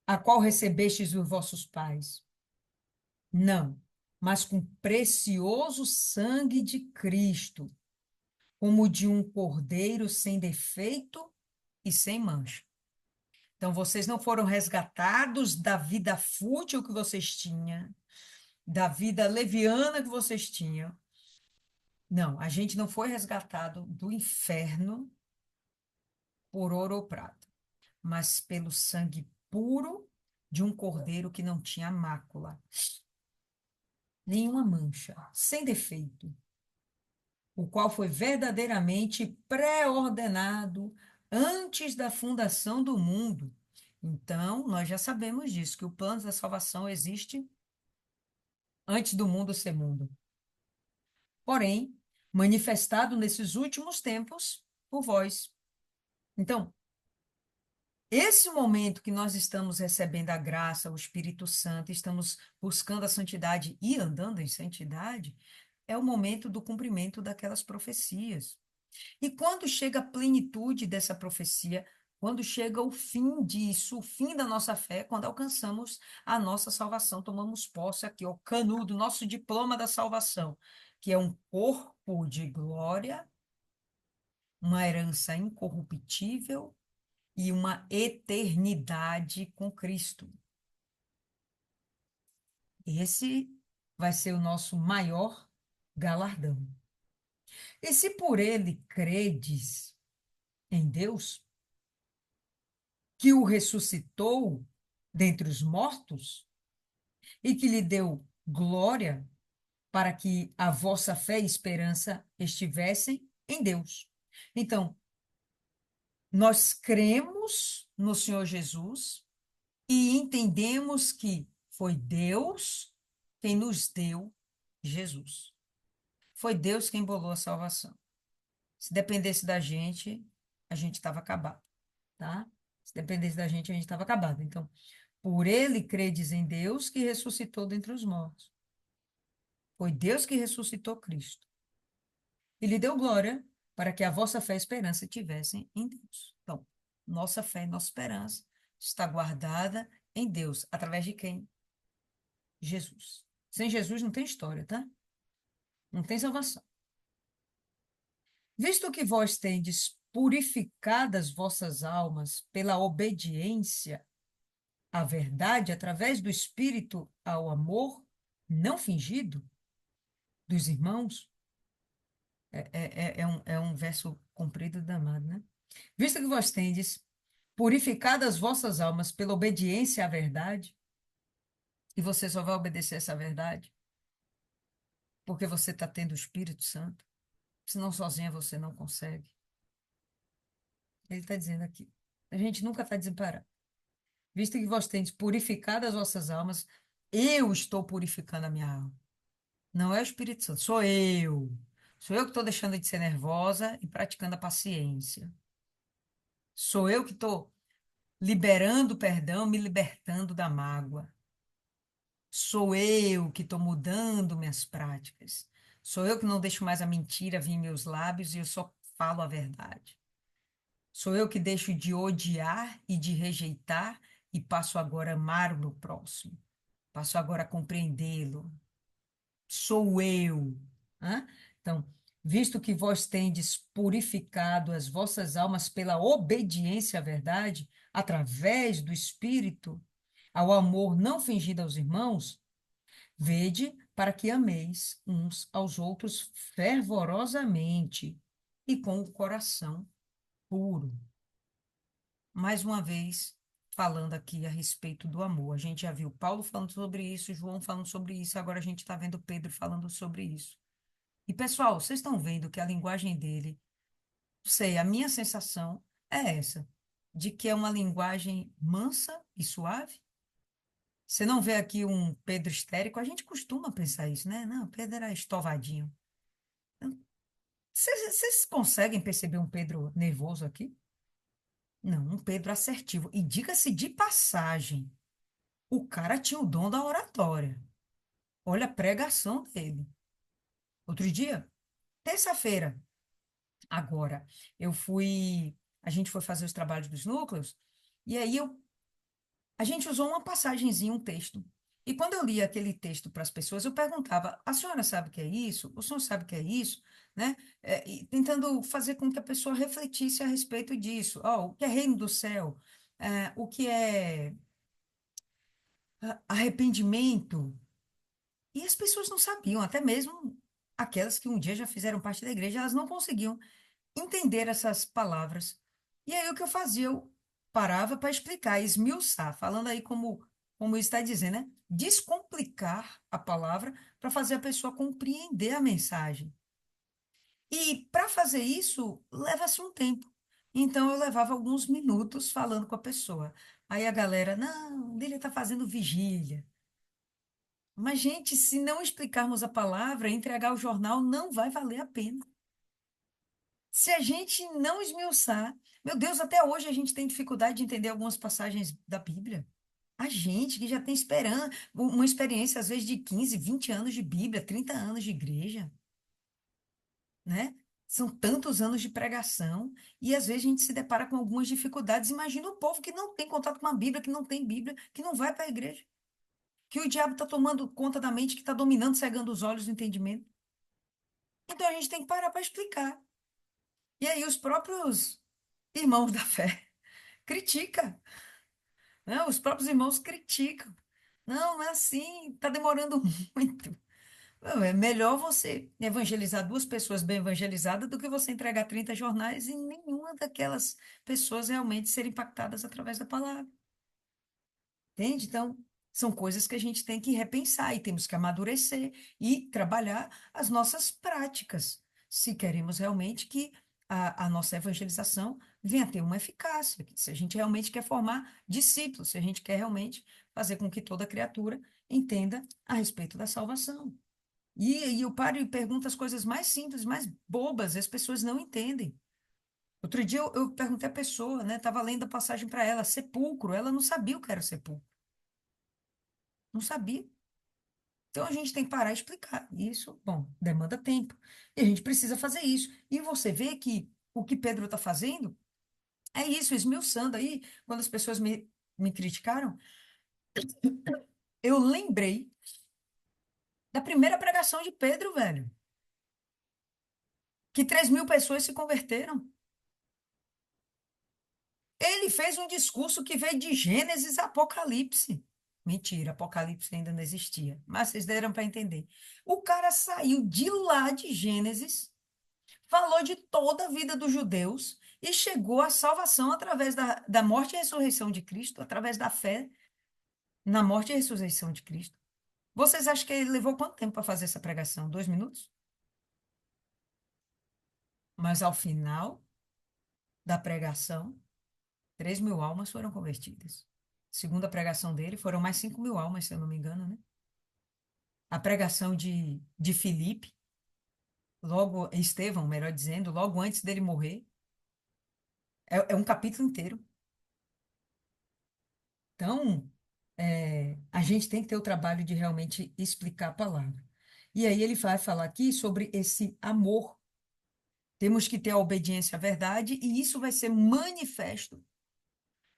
[SPEAKER 1] a qual recebestes os vossos pais. Não, mas com precioso sangue de Cristo, como de um cordeiro sem defeito e sem mancha. Então, vocês não foram resgatados da vida fútil que vocês tinham, da vida leviana que vocês tinham. Não, a gente não foi resgatado do inferno por ouro ou prata, mas pelo sangue puro de um cordeiro que não tinha mácula, nenhuma mancha, sem defeito, o qual foi verdadeiramente pré-ordenado antes da fundação do mundo. Então, nós já sabemos disso, que o plano da salvação existe antes do mundo ser mundo. Porém, manifestado nesses últimos tempos por vós. Então, esse momento que nós estamos recebendo a graça, o Espírito Santo, estamos buscando a santidade e andando em santidade, é o momento do cumprimento daquelas profecias. E quando chega a plenitude dessa profecia, quando chega o fim disso, o fim da nossa fé, quando alcançamos a nossa salvação, tomamos posse aqui, o canudo, nosso diploma da salvação, que é um corpo de glória, uma herança incorruptível e uma eternidade com Cristo. Esse vai ser o nosso maior galardão. E se por ele credes em Deus, que o ressuscitou dentre os mortos e que lhe deu glória para que a vossa fé e esperança estivessem em Deus. Então, nós cremos no Senhor Jesus e entendemos que foi Deus quem nos deu Jesus. Foi Deus quem bolou a salvação. Se dependesse da gente, a gente estava acabado, tá? Se dependesse da gente, a gente estava acabado. Então, por ele credes em Deus que ressuscitou dentre os mortos. Foi Deus que ressuscitou Cristo. E lhe deu glória para que a vossa fé e esperança tivessem em Deus. Então, nossa fé e nossa esperança está guardada em Deus. Através de quem? Jesus. Sem Jesus não tem história, tá? Não tem salvação. Visto que vós tendes purificadas vossas almas pela obediência à verdade, através do Espírito ao amor não fingido dos irmãos, é um verso comprido e danado, né? Visto que vós tendes purificado as vossas almas pela obediência à verdade, e você só vai obedecer essa verdade porque você está tendo o Espírito Santo, senão sozinha você não consegue. Ele está dizendo aqui. A gente nunca está desamparado. Visto que vós tendes purificado as vossas almas, eu estou purificando a minha alma. Não é o Espírito Santo, sou eu. Sou eu que estou deixando de ser nervosa e praticando a paciência. Sou eu que estou liberando o perdão, me libertando da mágoa. Sou eu que estou mudando minhas práticas. Sou eu que não deixo mais a mentira vir em meus lábios e eu só falo a verdade. Sou eu que deixo de odiar e de rejeitar e passo agora a amar o meu próximo. Passo agora a compreendê-lo. Sou eu. Hã? Então, visto que vós tendes purificado as vossas almas pela obediência à verdade, através do Espírito, ao amor não fingido aos irmãos, vede para que ameis uns aos outros fervorosamente e com o coração puro. Mais uma vez, falando aqui a respeito do amor. A gente já viu Paulo falando sobre isso, João falando sobre isso, agora a gente está vendo Pedro falando sobre isso. E, pessoal, vocês estão vendo que a linguagem dele, não sei, a minha sensação é essa, de que é uma linguagem mansa e suave. Você não vê aqui um Pedro histérico, a gente costuma pensar isso, né? Não, Pedro era estovadinho. Vocês conseguem perceber um Pedro nervoso aqui? Não, um Pedro assertivo. E diga-se de passagem, o cara tinha o dom da oratória. Olha a pregação dele. Outro dia, terça-feira, agora, eu fui. A gente foi fazer os trabalhos dos núcleos, e aí a gente usou uma passagenzinha, um texto. E quando eu lia aquele texto para as pessoas, eu perguntava: a senhora sabe o que é isso? O senhor sabe o que é isso? Né? E tentando fazer com que a pessoa refletisse a respeito disso. Ó, o que é reino do céu? O que é arrependimento? E as pessoas não sabiam, até mesmo aquelas que um dia já fizeram parte da igreja, elas não conseguiam entender essas palavras. E aí o que eu fazia? Eu parava para explicar, esmiuçar, falando aí como está dizendo, né? Descomplicar a palavra para fazer a pessoa compreender a mensagem. E para fazer isso, leva-se um tempo. Então eu levava alguns minutos falando com a pessoa. Aí a galera, não, ele está fazendo vigília. Mas, gente, se não explicarmos a palavra, entregar o jornal não vai valer a pena. Se a gente não esmiuçar, meu Deus, até hoje a gente tem dificuldade de entender algumas passagens da Bíblia. A gente que já tem esperança, uma experiência às vezes de 15, 20 anos de Bíblia, 30 anos de igreja, né? São tantos anos de pregação e às vezes a gente se depara com algumas dificuldades. Imagina o povo que não tem contato com a Bíblia, que não tem Bíblia, que não vai para a igreja, que o diabo está tomando conta da mente, que está dominando, cegando os olhos do entendimento. Então a gente tem que parar para explicar. E aí os próprios irmãos da fé critica, né? Os próprios irmãos criticam. Não, não é assim, está demorando muito. Não, é melhor você evangelizar duas pessoas bem evangelizadas do que você entregar 30 jornais e nenhuma daquelas pessoas realmente ser impactadas através da palavra. Entende? Então, são coisas que a gente tem que repensar e temos que amadurecer e trabalhar as nossas práticas, se queremos realmente que a nossa evangelização venha a ter uma eficácia, se a gente realmente quer formar discípulos, se a gente quer realmente fazer com que toda criatura entenda a respeito da salvação. E eu paro e pergunto as coisas mais simples, mais bobas, e as pessoas não entendem. Outro dia eu perguntei à pessoa, né? Estava lendo a passagem para ela, sepulcro, ela não sabia o que era sepulcro. Não sabia. Então a gente tem que parar e explicar. Isso, bom, demanda tempo. E a gente precisa fazer isso. E você vê que o que Pedro está fazendo é isso, esmiuçando. Aí, quando as pessoas me criticaram, eu lembrei da primeira pregação de Pedro, velho, que 3.000 pessoas se converteram. Ele fez um discurso que veio de Gênesis a Apocalipse. Mentira, Apocalipse ainda não existia, mas vocês deram para entender. O cara saiu de lá de Gênesis, falou de toda a vida dos judeus e chegou à salvação através da morte e ressurreição de Cristo, através da fé na morte e ressurreição de Cristo. Vocês acham que ele levou quanto tempo para fazer essa pregação? 2 minutos? Mas ao final da pregação, 3.000 almas foram convertidas. Segundo a pregação dele, foram mais 5.000 almas, se eu não me engano, né? A pregação de Filipe, logo, Estevão, melhor dizendo, logo antes dele morrer, é um capítulo inteiro. Então, a gente tem que ter o trabalho de realmente explicar a palavra. E aí ele vai falar aqui sobre esse amor. Temos que ter a obediência à verdade e isso vai ser manifesto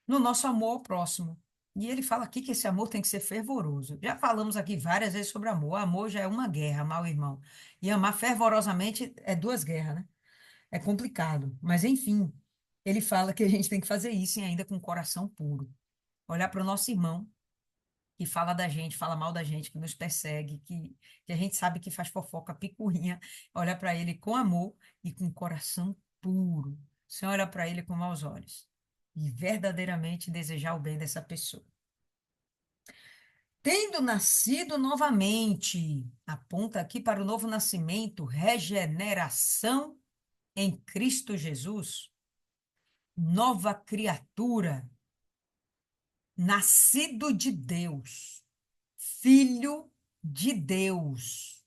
[SPEAKER 1] no nosso amor ao próximo. E ele fala aqui que esse amor tem que ser fervoroso. Já falamos aqui várias vezes sobre amor. Amor já é uma guerra, amar o irmão. E amar fervorosamente é duas guerras, né? É complicado. Mas, enfim, ele fala que a gente tem que fazer isso e ainda com o coração puro. Olhar para o nosso irmão que fala da gente, fala mal da gente, que nos persegue, que a gente sabe que faz fofoca, picuinha, olhar para ele com amor e com coração puro, sem olhar para ele com maus olhos. E verdadeiramente desejar o bem dessa pessoa. Tendo nascido novamente, aponta aqui para o novo nascimento, regeneração em Cristo Jesus, nova criatura. nascido de Deus, filho de Deus.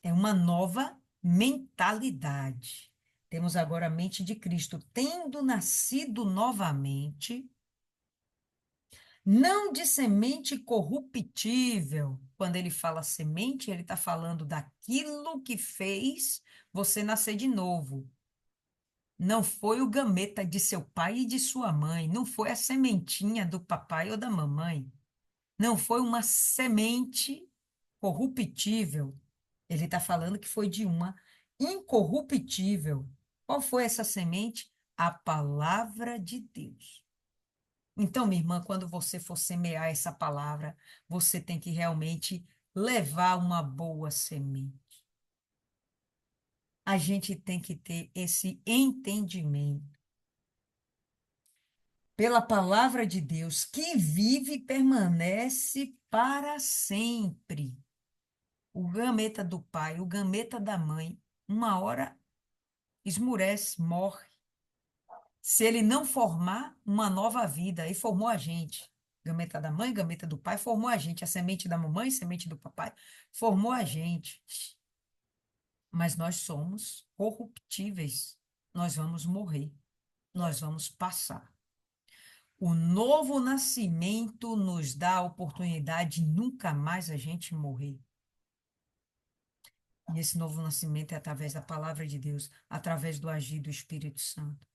[SPEAKER 1] É uma nova mentalidade. Temos agora a mente de Cristo, tendo nascido novamente, não de semente corruptível. Quando ele fala semente, ele está falando daquilo que fez você nascer de novo. Não foi o gameta de seu pai e de sua mãe, não foi a sementinha do papai ou da mamãe, não foi uma semente corruptível. Ele está falando que foi de uma incorruptível. Qual foi essa semente? A palavra de Deus. Então, minha irmã, quando você for semear essa palavra, você tem que realmente levar uma boa semente. A gente tem que ter esse entendimento pela palavra de Deus que vive e permanece para sempre. O gameta do pai, o gameta da mãe, uma hora esmurece, morre. Se ele não formar uma nova vida, e formou a gente. Gameta da mãe, gameta do pai, formou a gente. A semente da mamãe, semente do papai, formou a gente. Mas nós somos corruptíveis. Nós vamos morrer. Nós vamos passar. O novo nascimento nos dá a oportunidade de nunca mais a gente morrer. E esse novo nascimento é através da palavra de Deus, através do agir do Espírito Santo,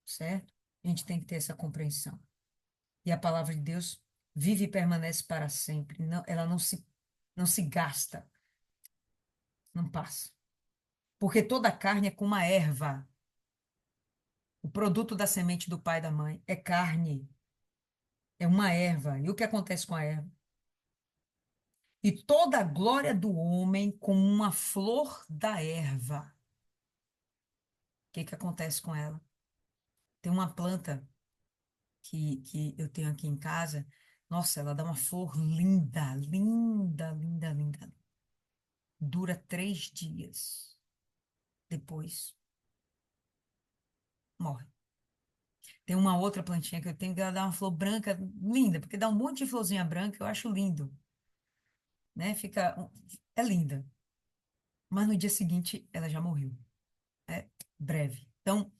[SPEAKER 1] certo? A gente tem que ter essa compreensão. E a palavra de Deus vive e permanece para sempre. Não, ela não se gasta, não passa. Porque toda a carne é como uma erva. O produto da semente do pai e da mãe é carne, é uma erva. E o que acontece com a erva? E toda a glória do homem como uma flor da erva. O que que acontece com ela? Tem uma planta que eu tenho aqui em casa. Nossa, ela dá uma flor linda, linda, linda, linda. Dura 3 dias. Depois morre. Tem uma outra plantinha que eu tenho que ela dá uma flor branca linda, porque dá um monte de florzinha branca, eu acho lindo, né? É linda. Mas no dia seguinte ela já morreu. É breve. Então,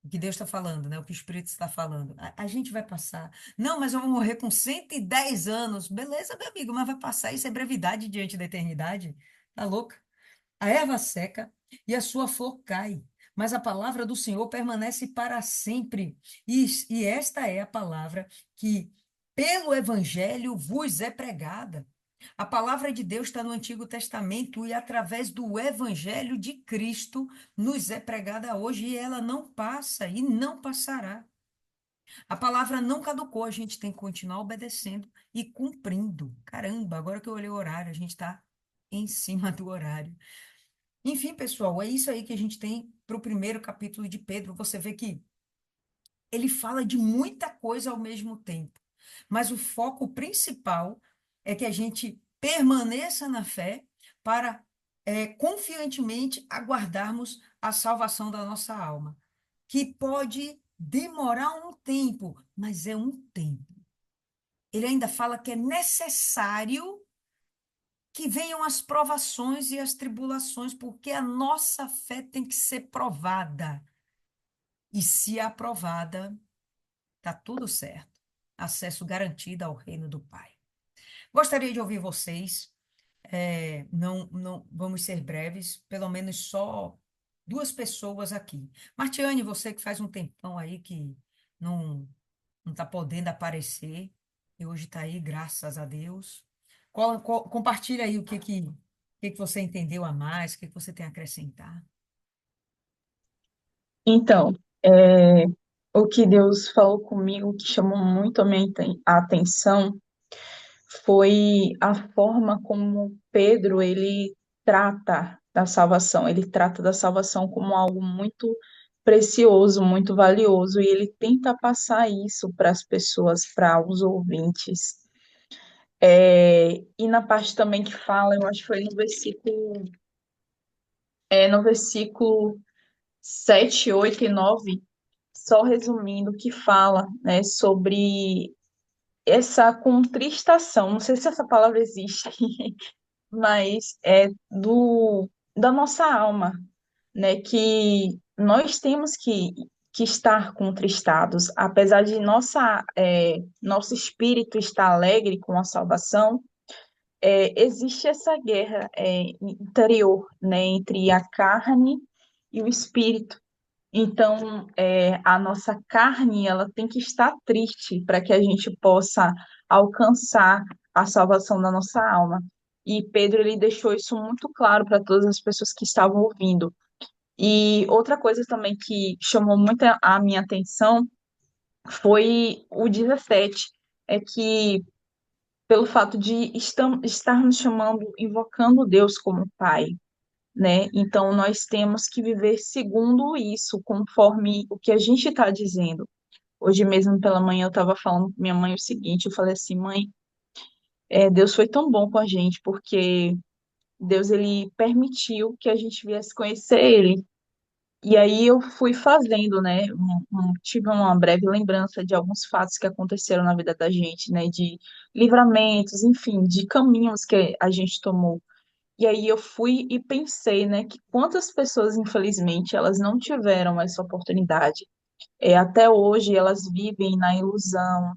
[SPEAKER 1] o que Deus está falando, né? O que o Espírito está falando. A gente vai passar. Não, mas eu vou morrer com 110 anos. Beleza, meu amigo, mas vai passar. Isso é brevidade diante da eternidade. Tá louca? A erva seca e a sua flor cai, mas a palavra do Senhor permanece para sempre. E esta é a palavra que, pelo Evangelho, vos é pregada. A palavra de Deus está no Antigo Testamento e, através do Evangelho de Cristo, nos é pregada hoje e ela não passa e não passará. A palavra não caducou, a gente tem que continuar obedecendo e cumprindo. Caramba, agora que eu olhei o horário, a gente está em cima do horário. Enfim, pessoal, é isso aí que a gente tem para o primeiro capítulo de Pedro. Você vê que ele fala de muita coisa ao mesmo tempo, mas o foco principal é que a gente permaneça na fé para confiantemente aguardarmos a salvação da nossa alma, que pode demorar um tempo, mas é um tempo. Ele ainda fala que é necessário que venham as provações e as tribulações, porque a nossa fé tem que ser provada. E se aprovada, tá tudo certo. Acesso garantido ao reino do Pai. Gostaria de ouvir vocês. Não, não, vamos ser breves, pelo menos só duas pessoas aqui. Martiane, você que faz um tempão aí que não não está podendo aparecer, e hoje está aí, graças a Deus. Compartilha aí o que que você entendeu a mais, o que que você tem a acrescentar.
[SPEAKER 2] Então, o que Deus falou comigo que chamou muito a minha atenção foi a forma como Pedro ele trata da salvação. Ele trata da salvação como algo muito precioso, muito valioso, e ele tenta passar isso para as pessoas, para os ouvintes. E na parte também que fala, eu acho que foi no versículo 7, 8 e 9, só resumindo, que fala, né, sobre essa contristação, não sei se essa palavra existe, mas é da nossa alma, né? Que nós temos que estar contristados, apesar de nosso espírito estar alegre com a salvação, existe essa guerra interior, né? Entre a carne e o espírito. Então, a nossa carne, ela tem que estar triste para que a gente possa alcançar a salvação da nossa alma. E Pedro, ele deixou isso muito claro para todas as pessoas que estavam ouvindo. E outra coisa também que chamou muito a minha atenção foi o 17, é que pelo fato de estarmos chamando, invocando Deus como Pai, né? Então nós temos que viver segundo isso, conforme o que a gente está dizendo. Hoje mesmo pela manhã eu estava falando com minha mãe o seguinte, eu falei assim, mãe, Deus foi tão bom com a gente, porque Deus ele permitiu que a gente viesse conhecer Ele. E aí eu fui fazendo, né? Tive uma breve lembrança de alguns fatos que aconteceram na vida da gente, né? De livramentos, enfim, de caminhos que a gente tomou. E aí eu fui e pensei, né, que quantas pessoas, infelizmente, elas não tiveram essa oportunidade. Até hoje elas vivem na ilusão,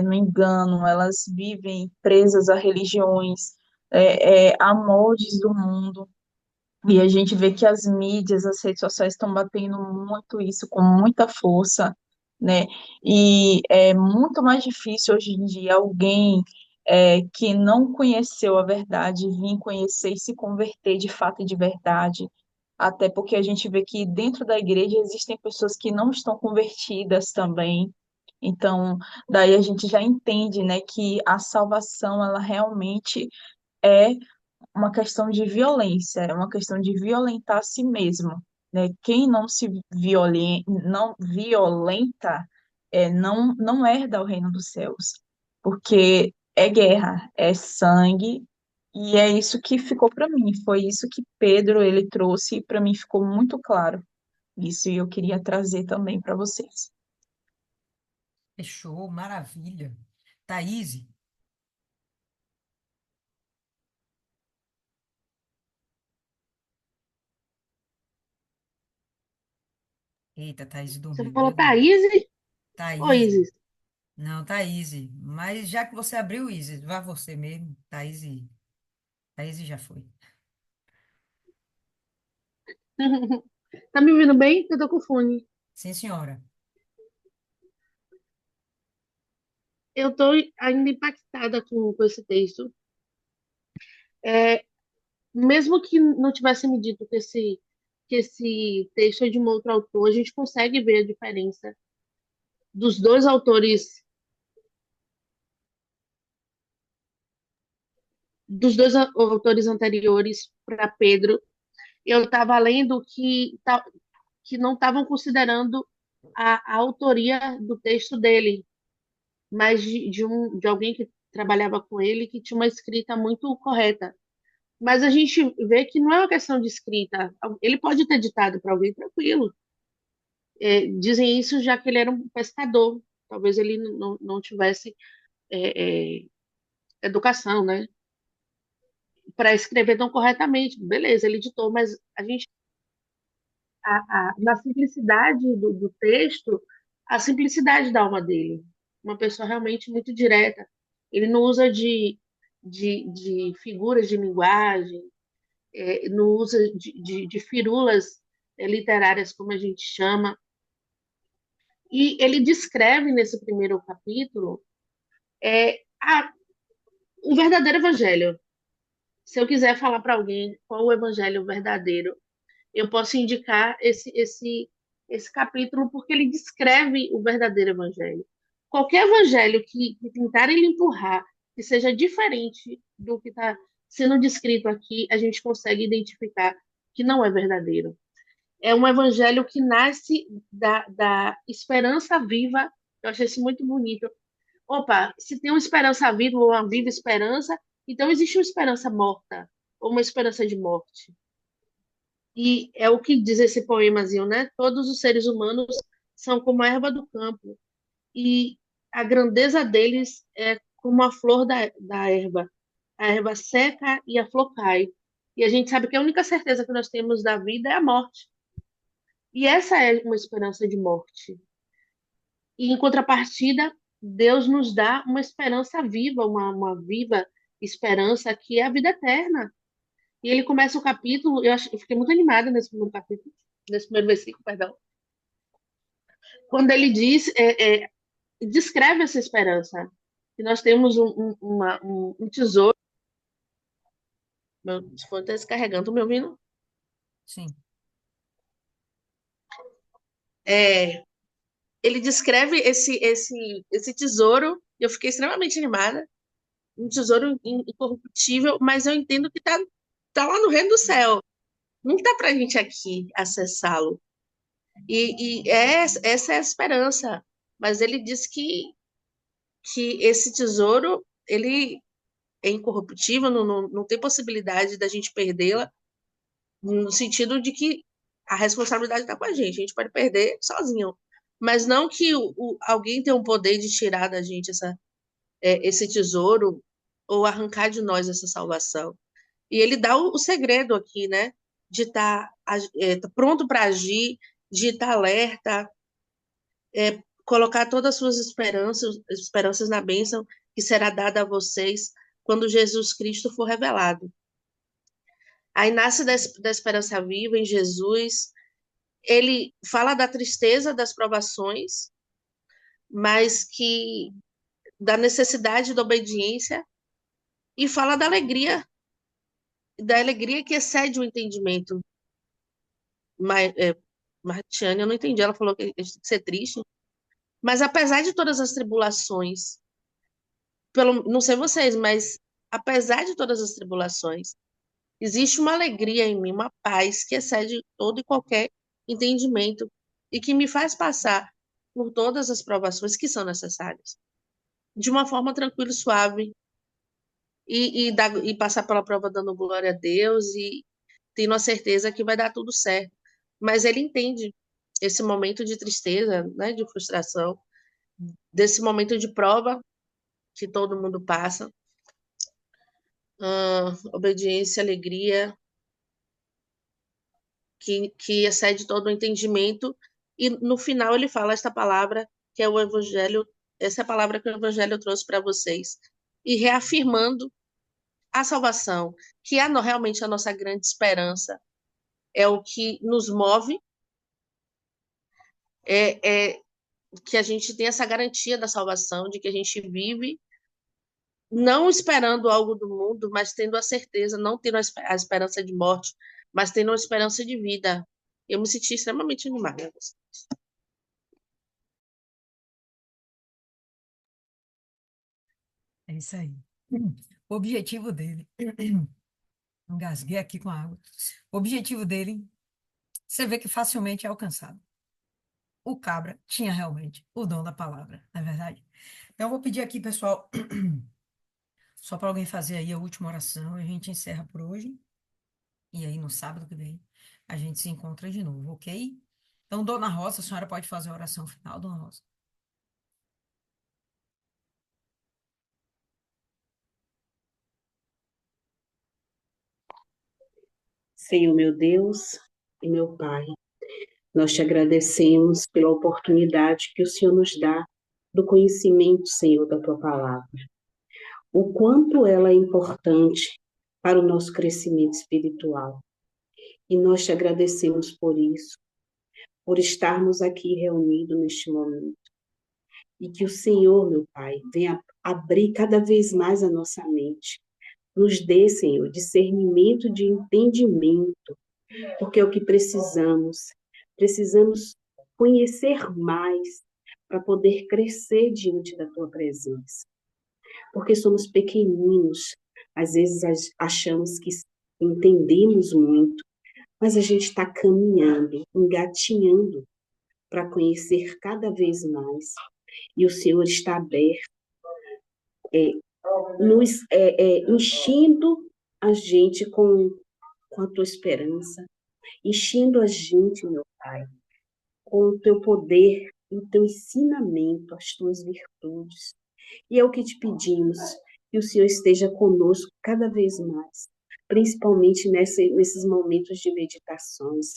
[SPEAKER 2] no engano, elas vivem presas a religiões, a moldes do mundo. E a gente vê que as mídias, as redes sociais estão batendo muito isso com muita força, né? E é muito mais difícil hoje em dia alguém que não conheceu a verdade vir conhecer e se converter de fato e de verdade. Até porque a gente vê que dentro da igreja existem pessoas que não estão convertidas também. Então, daí a gente já entende, né, que a salvação, ela realmente é uma questão de violência, é uma questão de violentar a si mesmo, né? Quem não violenta, não herda o reino dos céus, porque é guerra, é sangue, e é isso que ficou para mim, foi isso que Pedro ele trouxe e para mim ficou muito claro isso, e eu queria trazer também para vocês.
[SPEAKER 1] Fechou, maravilha. Thaís, eita, Thaís
[SPEAKER 3] Você
[SPEAKER 1] dormiu,
[SPEAKER 3] falou
[SPEAKER 1] deu nada.
[SPEAKER 3] Thaís ou
[SPEAKER 1] Thaís,
[SPEAKER 3] Isis?
[SPEAKER 1] não, Thaís, mas já que você abriu, Isis, vá você mesmo. Thaís, Thaís já foi.
[SPEAKER 3] Tá me ouvindo bem? Eu tô com fone.
[SPEAKER 1] Sim, senhora.
[SPEAKER 3] Eu tô ainda impactada com esse texto. É, mesmo que não tivesse me dito que esse texto é de um outro autor, a gente consegue ver a diferença dos dois autores, autores anteriores para Pedro. Eu estava lendo que não estavam considerando a autoria do texto dele, mas de alguém que trabalhava com ele que tinha uma escrita muito correta. Mas a gente vê que não é uma questão de escrita. Ele pode ter ditado para alguém tranquilo. Dizem isso já que ele era um pescador. Talvez ele não tivesse é, é, educação, né? Para escrever tão corretamente. Beleza, ele ditou, mas na simplicidade do texto, a simplicidade da alma dele. Uma pessoa realmente muito direta. Ele não usa de figuras de linguagem, não usa de firulas literárias, como a gente chama. E ele descreve nesse primeiro capítulo é, a, o verdadeiro evangelho. Se eu quiser falar para alguém qual o evangelho verdadeiro, eu posso indicar esse capítulo porque ele descreve o verdadeiro evangelho. Qualquer evangelho que tentarem lhe empurrar, que seja diferente do que está sendo descrito aqui, a gente consegue identificar que não é verdadeiro. É um evangelho que nasce da esperança viva. Eu achei isso muito bonito. Opa, se tem uma esperança viva ou uma viva esperança, então existe uma esperança morta ou uma esperança de morte. E é o que diz esse poemazinho, né? Todos os seres humanos são como a erva do campo. E a grandeza deles é como a flor da erva. A erva seca e a flor cai. E a gente sabe que a única certeza que nós temos da vida é a morte. E essa é uma esperança de morte. E em contrapartida, Deus nos dá uma esperança viva, uma viva esperança que é a vida eterna. E ele começa o capítulo, eu fiquei muito animada nesse primeiro capítulo, nesse primeiro versículo, perdão, quando ele diz, descreve essa esperança, que nós temos um tesouro. Meu fone está descarregando, tô me ouvindo?
[SPEAKER 1] Sim.
[SPEAKER 3] É, ele descreve esse tesouro, e eu fiquei extremamente animada, um tesouro incorruptível, mas eu entendo que tá lá no reino do céu. Não dá para a gente aqui acessá-lo. Essa é a esperança. Mas ele diz que esse tesouro, ele é incorruptível, não tem possibilidade da gente perdê-la, no sentido de que a responsabilidade está com a gente pode perder sozinho. Mas não que alguém tenha um poder de tirar da gente esse tesouro ou arrancar de nós essa salvação. E ele dá o segredo aqui, né? De estar pronto para agir, de estar alerta, colocar todas as suas esperanças na bênção que será dada a vocês quando Jesus Cristo for revelado. Aí nasce da esperança viva em Jesus. Ele fala da tristeza das provações, mas que da necessidade da obediência, e fala da alegria que excede o entendimento. Martiane, eu não entendi, ela falou que a gente tem que ser triste, mas apesar de todas as tribulações, não sei vocês, mas apesar de todas as tribulações, existe uma alegria em mim, uma paz que excede todo e qualquer entendimento e que me faz passar por todas as provações que são necessárias, de uma forma tranquila e suave, e passar pela prova dando glória a Deus e tendo a certeza que vai dar tudo certo. Mas ele entende esse momento de tristeza, né, de frustração, desse momento de prova que todo mundo passa, obediência, alegria, que excede todo o entendimento, e no final ele fala esta palavra, que é o Evangelho, essa é a palavra que o Evangelho trouxe para vocês, e reafirmando a salvação, que é realmente a nossa grande esperança, é o que nos move, é que a gente tem essa garantia da salvação, de que a gente vive não esperando algo do mundo, mas tendo a certeza, não tendo a esperança de morte, mas tendo a esperança de vida. Eu me senti extremamente animada.
[SPEAKER 1] É isso aí. O objetivo dele, engasguei aqui com a água. O objetivo dele, você vê que facilmente é alcançado. O cabra tinha realmente o dom da palavra, não é verdade? Então, eu vou pedir aqui, pessoal, só para alguém fazer aí a última oração e a gente encerra por hoje. E aí, no sábado que vem, a gente se encontra de novo, ok? Então, Dona Rosa, a senhora pode fazer a oração final, Dona Rosa.
[SPEAKER 4] Senhor meu Deus e meu Pai, nós te agradecemos pela oportunidade que o Senhor nos dá do conhecimento, Senhor, da tua palavra. O quanto ela é importante para o nosso crescimento espiritual. E nós te agradecemos por isso, por estarmos aqui reunidos neste momento. E que o Senhor, meu Pai, venha abrir cada vez mais a nossa mente. Nos dê, Senhor, discernimento de entendimento, porque é o que precisamos. Precisamos conhecer mais para poder crescer diante da tua presença. Porque somos pequeninos, às vezes achamos que entendemos muito, mas a gente está caminhando, engatinhando para conhecer cada vez mais. E o Senhor está aberto, enchendo a gente com a tua esperança, enchendo a gente, meu Pai, com o teu poder o teu ensinamento, as tuas virtudes. E é o que te pedimos, que o Senhor esteja conosco cada vez mais, principalmente nesses momentos de meditações,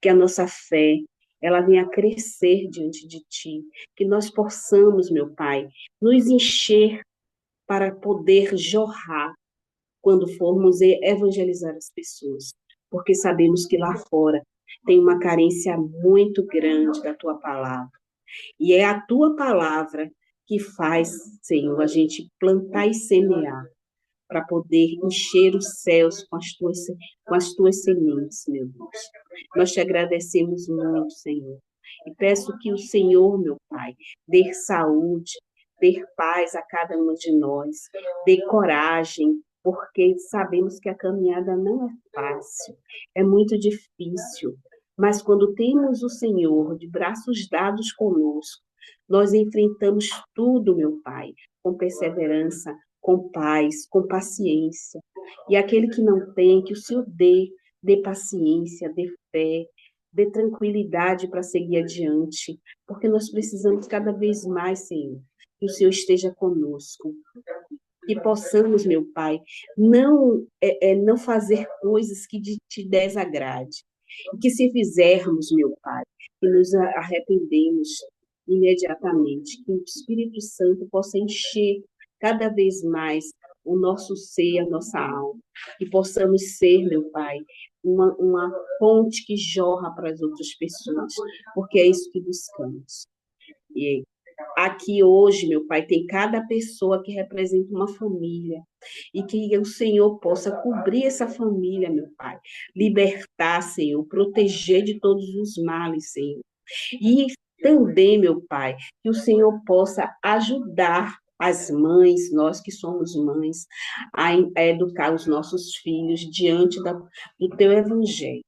[SPEAKER 4] que a nossa fé, ela venha a crescer diante de Ti, que nós possamos, meu Pai, nos encher para poder jorrar quando formos evangelizar as pessoas, porque sabemos que lá fora tem uma carência muito grande da Tua palavra. E é a Tua palavra que faz, Senhor, a gente plantar e semear para poder encher os céus com as tuas sementes, meu Deus. Nós te agradecemos muito, Senhor. E peço que o Senhor, meu Pai, dê saúde, dê paz a cada um de nós, dê coragem, porque sabemos que a caminhada não é fácil, é muito difícil. Mas quando temos o Senhor de braços dados conosco, nós enfrentamos tudo, meu Pai, com perseverança, com paz, com paciência. E aquele que não tem, que o Senhor dê paciência, dê fé, dê tranquilidade para seguir adiante, porque nós precisamos cada vez mais, Senhor, que o Senhor esteja conosco. Que possamos, meu Pai, não fazer coisas que te desagrade. E que se fizermos, meu Pai, que nos arrependemos imediatamente, que o Espírito Santo possa encher cada vez mais o nosso ser, a nossa alma, que possamos ser, meu Pai, uma fonte que jorra para as outras pessoas, porque é isso que buscamos. E aqui hoje, meu Pai, tem cada pessoa que representa uma família e que o Senhor possa cobrir essa família, meu Pai, libertar, Senhor, proteger de todos os males, Senhor. E também, meu Pai, que o Senhor possa ajudar as mães, nós que somos mães, a educar os nossos filhos diante do teu evangelho.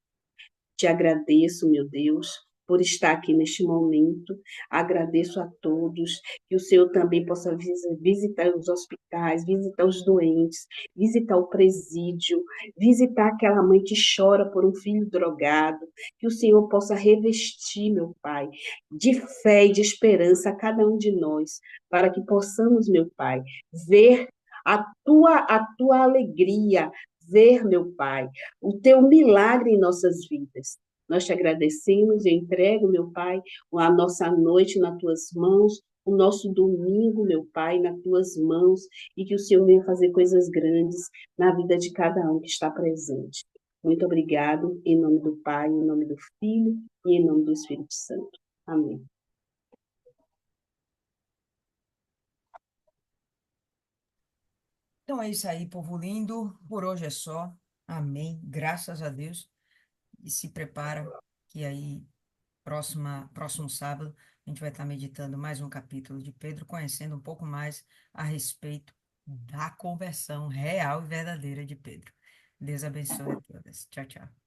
[SPEAKER 4] Te agradeço, meu Deus, por estar aqui neste momento. Agradeço a todos, que o Senhor também possa visitar os hospitais, visitar os doentes, visitar o presídio, visitar aquela mãe que chora por um filho drogado, que o Senhor possa revestir, meu Pai, de fé e de esperança a cada um de nós, para que possamos, meu Pai, ver a tua alegria, ver, meu Pai, o teu milagre em nossas vidas. Nós te agradecemos, eu entrego, meu Pai, a nossa noite nas tuas mãos, o nosso domingo, meu Pai, nas tuas mãos, e que o Senhor venha fazer coisas grandes na vida de cada um que está presente. Muito obrigado, em nome do Pai, em nome do Filho e em nome do Espírito Santo. Amém.
[SPEAKER 1] Então é isso aí, povo lindo. Por hoje é só. Amém. Graças a Deus. E se prepara que aí, próximo sábado, a gente vai estar meditando mais um capítulo de Pedro, conhecendo um pouco mais a respeito da conversão real e verdadeira de Pedro. Deus abençoe a todas. Tchau, tchau.